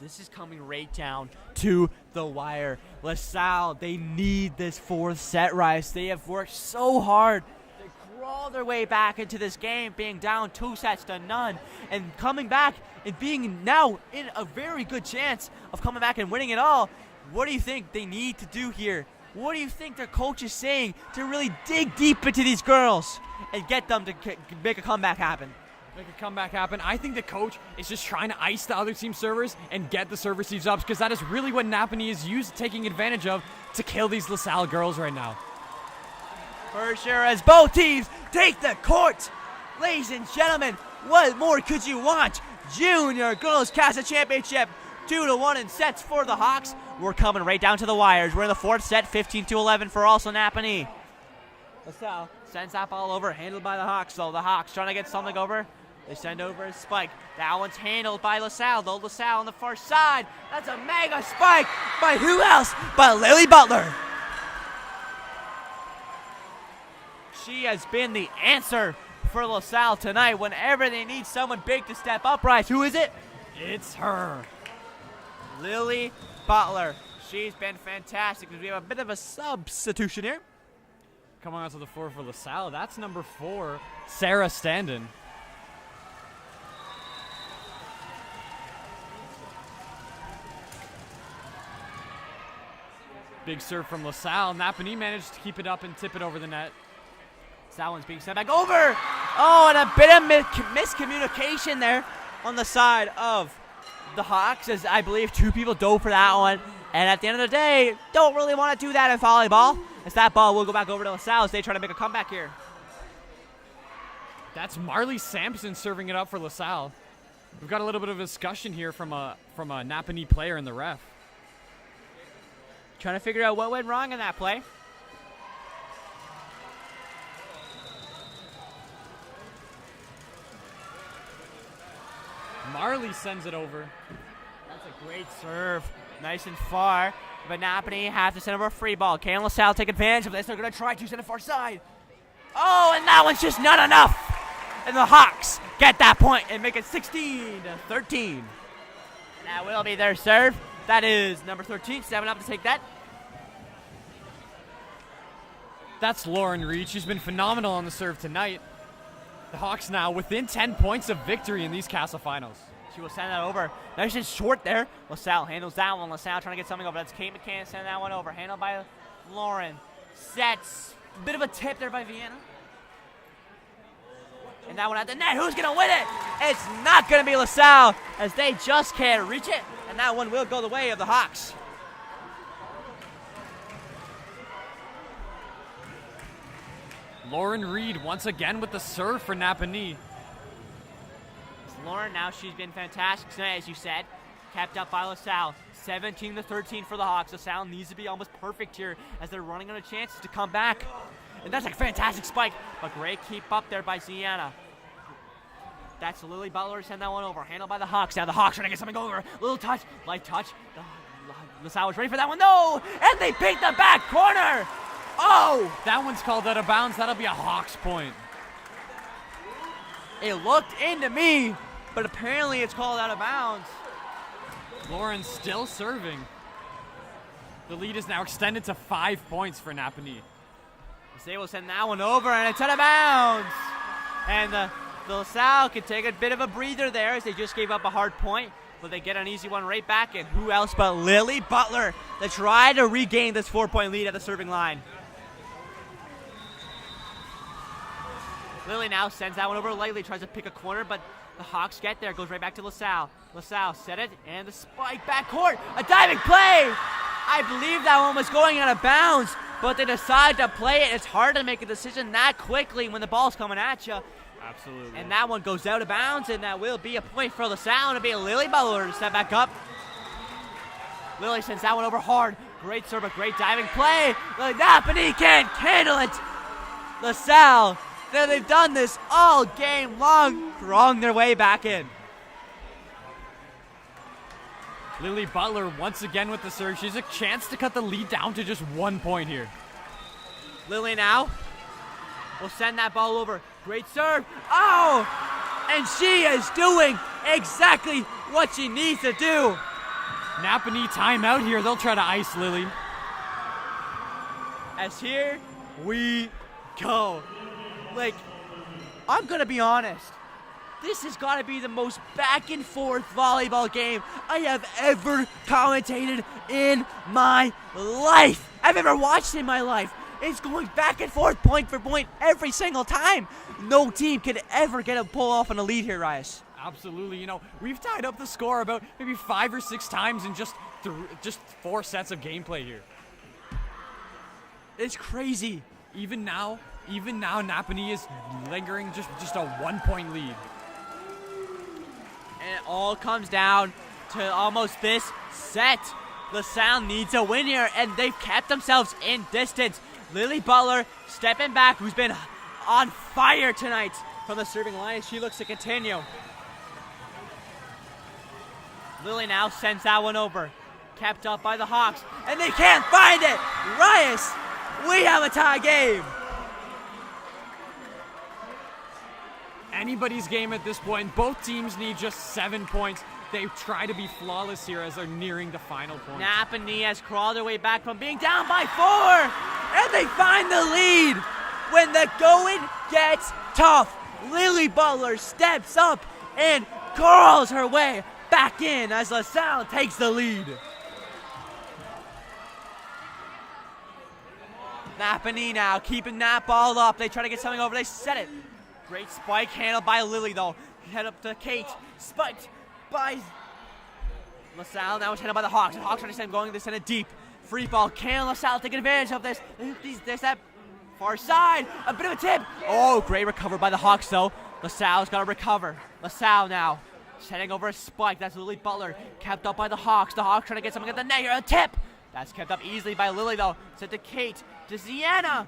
Speaker 5: this is coming right down to the wire. LaSalle, they need this fourth set, Rice. They have worked so hard to crawl their way back into this game, being down 2-0, and coming back and being now in a very good chance of coming back and winning it all. What do you think they need to do here? What do you think their coach is saying to really dig deep into these girls and get them to make a comeback happen?
Speaker 2: Make a comeback happen. I think the coach is just trying to ice the other team's servers and get the server receives ups, because that is really what NAPANEE is taking advantage of to kill these LaSalle girls right now.
Speaker 5: For sure, as both teams take the court. Ladies and gentlemen, what more could you want? Junior Girls Kassa Championship, 2-1 in sets for the Hawks. We're coming right down to the wires. We're in the fourth set, 15-11 for also NAPANEE. LaSalle sends that ball over, handled by the Hawks, though. The Hawks trying to get something over. They send over a spike. That one's handled by LaSalle, though. LaSalle on the far side. That's a mega spike by who else but Lily Butler. She has been the answer for LaSalle tonight whenever they need someone big to step up. Bryce, who is it? It's her. Lily Butler. She's been fantastic. We have a bit of a substitution here.
Speaker 2: Coming onto the floor for LaSalle, that's number 4, Sarah Standen. Big serve from LaSalle. NAPANEE managed to keep it up and tip it over the net.
Speaker 5: That one's being sent back over. Oh, and a bit of miscommunication there on the side of the Hawks, as I believe 2 people dove for that one. And at the end of the day, don't really want to do that in volleyball, as that ball will go back over to LaSalle as they try to make a comeback here.
Speaker 2: That's Marley Sampson serving it up for LaSalle. We've got a little bit of a discussion here from a NAPANEE player and the ref.
Speaker 5: Trying to figure out what went wrong in that play.
Speaker 2: Marley sends it over.
Speaker 5: That's a great serve. Nice and far. But NAPANEE have to send over a free ball. Can LaSalle take advantage of this? They're going to try to send it far side. Oh, and that one's just not enough. And the Hawks get that point and make it 16-13. That will be their serve. That is number 13, 7 up to take that.
Speaker 2: That's Lauren Reed. She's been phenomenal on the serve tonight. The Hawks now within 10 points of victory in these Kassa finals.
Speaker 5: She will send that over. Nice and short there. LaSalle handles that one. LaSalle trying to get something over. That's Kate McCann sending that one over. Handled by Lauren. Sets. Bit of a tip there by Vienna. And that one at the net. Who's going to win it? It's not going to be LaSalle, as they just can't reach it. And that one will go the way of the Hawks.
Speaker 2: Lauren Reed once again with the serve for NAPANEE.
Speaker 5: Lauren, now she's been fantastic tonight, as you said. Kept up by LaSalle. 17-13 for the Hawks. LaSalle needs to be almost perfect here, as they're running out of chances to come back. And that's a fantastic spike. But great keep up there by Ziana. That's Lily Butler. Send that one over. Handled by the Hawks. Now the Hawks trying to get something over. Little touch. Light touch. LaSalle was ready for that one. No! And they picked the back corner. Oh!
Speaker 2: That one's called out of bounds. That'll be a Hawks point.
Speaker 5: It looked into me, but apparently it's called out of bounds.
Speaker 2: Lauren still serving. The lead is now extended to 5 points for NAPANEE.
Speaker 5: They will send that one over, and it's out of bounds. And the LaSalle can take a bit of a breather there, as they just gave up a hard point, but they get an easy one right back. And who else but Lily Butler to try to regain this 4-point lead at the serving line. Lily now sends that one over lightly, tries to pick a corner, but the Hawks get there. Goes right back to LaSalle. LaSalle set it, and the spike back court. A diving play! I believe that one was going out of bounds, but they decide to play it. It's hard to make a decision that quickly when the ball's coming at you.
Speaker 2: Absolutely.
Speaker 5: And that one goes out of bounds, and that will be a point for LaSalle. It'll be Lily Butler to step back up. Lily sends that one over hard. Great serve, a great diving play. NAPANEE can't handle it. LaSalle, they've done this all game long, drawing their way back in.
Speaker 2: Lily Butler once again with the serve. She has a chance to cut the lead down to just 1 point here.
Speaker 5: Lily now will send that ball over. Great serve. Oh! And she is doing exactly what she needs to do.
Speaker 2: NAPANEE timeout here. They'll try to ice Lily.
Speaker 5: As here we go. Like, I'm going to be honest. This has got to be the most back and forth volleyball game I have ever commentated in my life. I've ever watched in my life. It's going back and forth, point for point, every single time. No team could ever get a pull off on a lead here, Rias.
Speaker 2: Absolutely. You know, we've tied up the score about maybe 5 or 6 times in just 4 sets of gameplay here.
Speaker 5: It's crazy.
Speaker 2: Even now, Napanee is lingering just a 1-point lead.
Speaker 5: And it all comes down to almost this set. LaSalle needs a win here, and they've kept themselves in distance. Lily Butler stepping back, who's been on fire tonight from the serving line. She looks to continue. Lily now sends that one over. Kept up by the Hawks, and they can't find it. Rias, we have a tie game.
Speaker 2: Anybody's game at this point. Both teams need just 7 points. They try to be flawless here as they're nearing the final point.
Speaker 5: Napanee has crawled their way back from being down by 4, and they find the lead. When the going gets tough, Lily Butler steps up and crawls her way back in as LaSalle takes the lead. Napanee now keeping that ball up. They try to get something over. They set it. Great spike handled by Lily though. Head up to Kate. Spiked by LaSalle. Now it's handled by the Hawks. The Hawks trying to send going. They send it deep. Free ball. Can LaSalle take advantage of this? There's that far side. A bit of a tip. Oh, great recover by the Hawks though. LaSalle's got to recover. LaSalle now sending over a spike. That's Lily Butler. Kept up by the Hawks. The Hawks trying to get something at the net here. A tip. That's kept up easily by Lily though. Sent to Kate. To Sienna.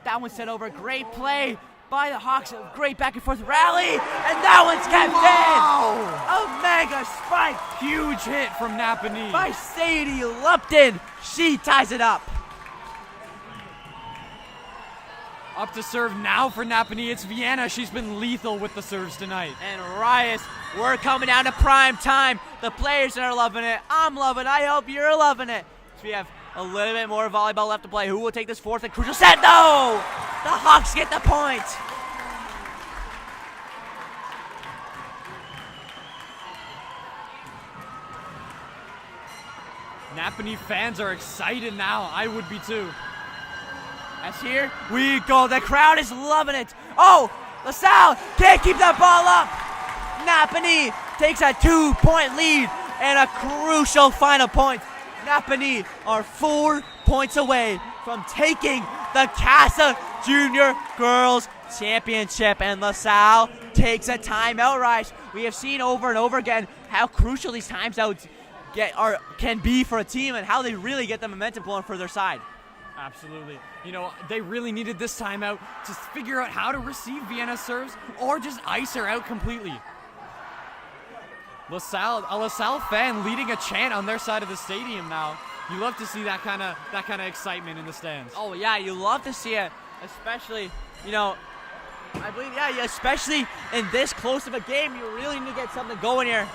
Speaker 5: That one sent over. Great play by the Hawks. A great back and forth rally. And that one's kept in. A mega spike.
Speaker 2: Huge hit from Napanee.
Speaker 5: By Sadie Lupton. She ties it up.
Speaker 2: Up to serve now for Napanee. It's Vienna. She's been lethal with the serves tonight.
Speaker 5: And Rias, we're coming down to prime time. The players are loving it. I'm loving it. I hope you're loving it. So we have a little bit more volleyball left to play. Who will take this fourth and crucial set? No! The Hawks get the point.
Speaker 2: Napanee fans are excited now. I would be too.
Speaker 5: As here we go. The crowd is loving it. Oh, LaSalle can't keep that ball up. Napanee takes a 2-point lead and a crucial final point. Napanee are 4 points away from taking the CASSA Junior Girls Championship, and LaSalle takes a timeout. Rise. We have seen over and over again how crucial these timeouts can be for a team and how they really get the momentum flowing for their side.
Speaker 2: Absolutely. You know, they really needed this timeout to figure out how to receive Vienna's serves or just ice her out completely. A LaSalle fan leading a chant on their side of the stadium now. You love to see that kind of excitement in the stands.
Speaker 5: Oh yeah, you love to see it, especially, I believe, especially in this close of a game, you really need to get something going here.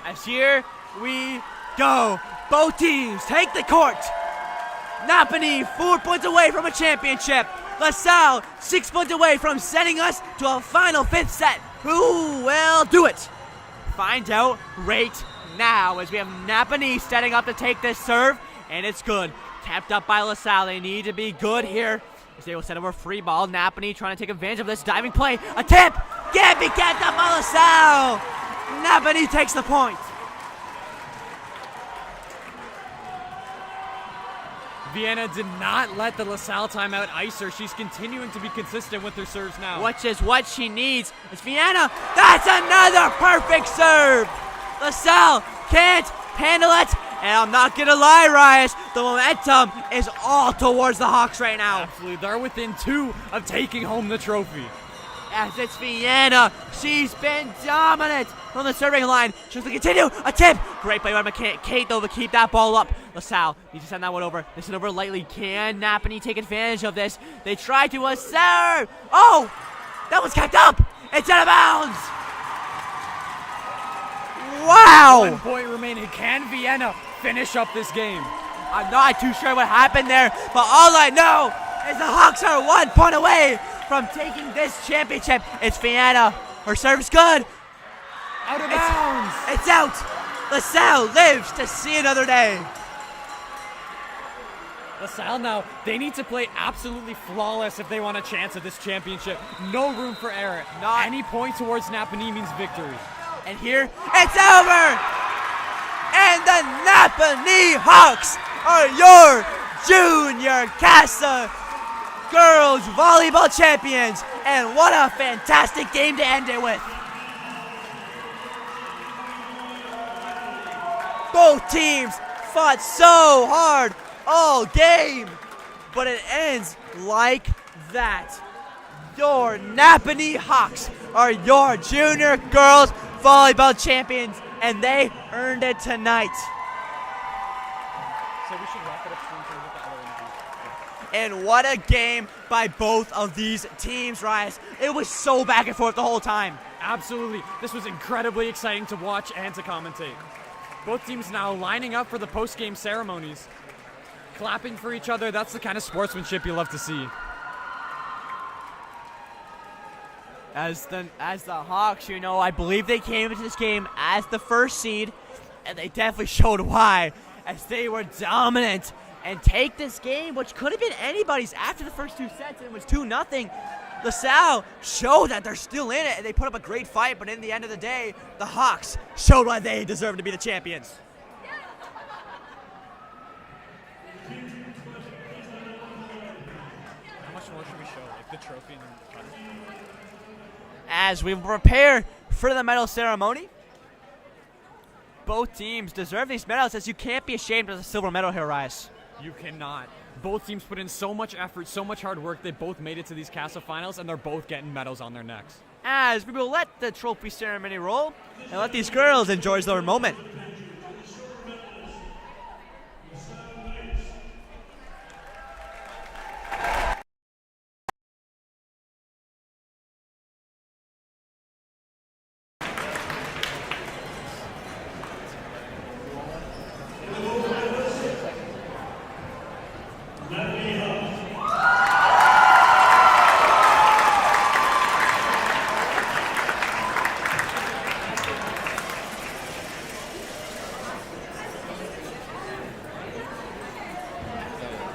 Speaker 5: As here we go. Both teams take the court. Napanee 4 points away from a championship. LaSalle 6 points away from sending us to a final 5th set. Who will do it? Find out right now as we have Napanee setting up to take this serve, and it's good. Kept up by LaSalle. They need to be good here as they will send over a free ball. Napanee trying to take advantage of this diving play. A tip! Can't be kept up by LaSalle! Napanee takes the point.
Speaker 2: Vienna did not let the LaSalle timeout ice her. She's continuing to be consistent with her serves now.
Speaker 5: Which is what she needs. It's Vienna. That's another perfect serve. LaSalle can't handle it. And I'm not going to lie, Rias, the momentum is all towards the Hawks right now.
Speaker 2: Absolutely. They're within 2 of taking home the trophy.
Speaker 5: As it's Vienna. She's been dominant from the serving line. She's going to continue. A tip. Great play by Kate, though, to keep that ball up. LaSalle needs to send that one over. They send over lightly. Can Napanee take advantage of this? They try to a serve. Oh, that one's kept up. It's out of bounds. Wow.
Speaker 2: 1 point remaining. Can Vienna finish up this game?
Speaker 5: I'm not too sure what happened there, but all I know is the Hawks are 1 point away from taking this championship. It's Vienna. Her serve's good.
Speaker 2: Out of bounds.
Speaker 5: It's out. LaSalle lives to see another day.
Speaker 2: LaSalle now, they need to play absolutely flawless if they want a chance at this championship. No room for error.
Speaker 5: Not
Speaker 2: any point towards Napanee means victory.
Speaker 5: And here, it's over. And the NAPANEE Hawks are your Junior Casa Girls Volleyball Champions. And what a fantastic game to end it with. Both teams fought so hard all game, but it ends like that. Your NAPANEE Hawks are your Junior Girls Volleyball Champions, and they earned it tonight.
Speaker 2: So we should wrap it up soon with the other interview.
Speaker 5: And what a game by both of these teams, Rice. It was so back and forth the whole time.
Speaker 2: Absolutely. This was incredibly exciting to watch and to commentate. Both teams now lining up for the post-game ceremonies. Clapping for each other, that's the kind of sportsmanship you love to see.
Speaker 5: As the Hawks, I believe they came into this game as the first seed, and they definitely showed why, as they were dominant and take this game, which could have been anybody's after the first two sets, and it was 2-0. LaSalle showed that they're still in it, and they put up a great fight, but in the end of the day, the Hawks showed why they deserve to be the champions.
Speaker 2: How much more should we show? Like the trophy and the cutter?
Speaker 5: As we prepare for the medal ceremony, both teams deserve these medals, as you can't be ashamed of the silver medal here, Rice.
Speaker 2: You cannot. Both teams put in so much effort, so much hard work. They both made it to these Casa finals, and they're both getting medals on their necks.
Speaker 5: As we will let the trophy ceremony roll and let these girls enjoy their moment.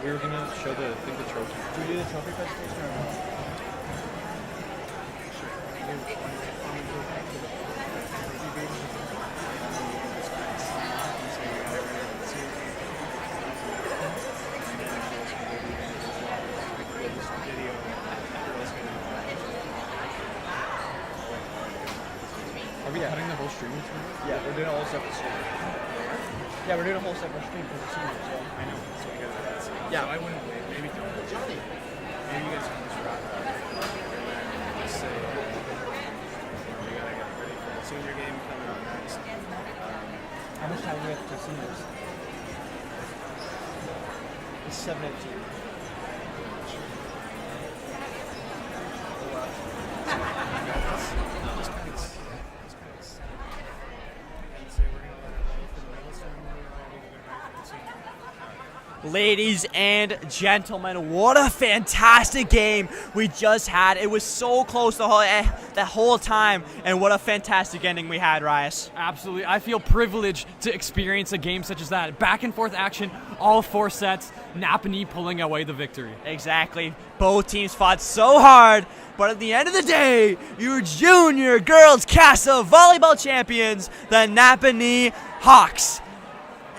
Speaker 6: We were gonna show the trophy. Do we do the trophy presentation or not? Are we cutting the whole stream tomorrow?
Speaker 1: Yeah, we're doing a whole separate stream. Yeah, we're doing a whole separate stream for the seniors. Yeah.
Speaker 6: I know. So we gotta do that.
Speaker 1: Yeah.
Speaker 6: So I wouldn't wait. Maybe don't. Maybe you guys can just wrap it up. And then just say, we gotta get ready for the senior game coming up next.
Speaker 1: How much time do we have for seniors? It's 7:18.
Speaker 5: Ladies and gentlemen, what a fantastic game we just had. It was so close the whole time, and what a fantastic ending we had, Rias.
Speaker 2: Absolutely. I feel privileged to experience a game such as that. Back and forth action, all 4 sets, NAPANEE pulling away the victory.
Speaker 5: Exactly. Both teams fought so hard, but at the end of the day, your Junior Girls Casa Volleyball Champions, the NAPANEE Hawks.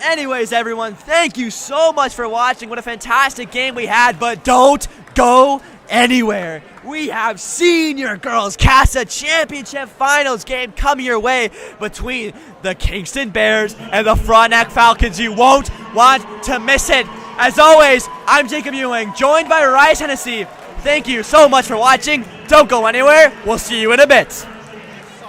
Speaker 5: Anyways, everyone, thank you so much for watching. What a fantastic game we had, but don't go anywhere. We have Senior Girls Casa Championship Finals game coming your way between the Kingston Bears and the Frontenac Falcons. You won't want to miss it. As always, I'm Jacob Ewing, joined by Rice Hennessy. Thank you so much for watching. Don't go anywhere. We'll see you in a bit.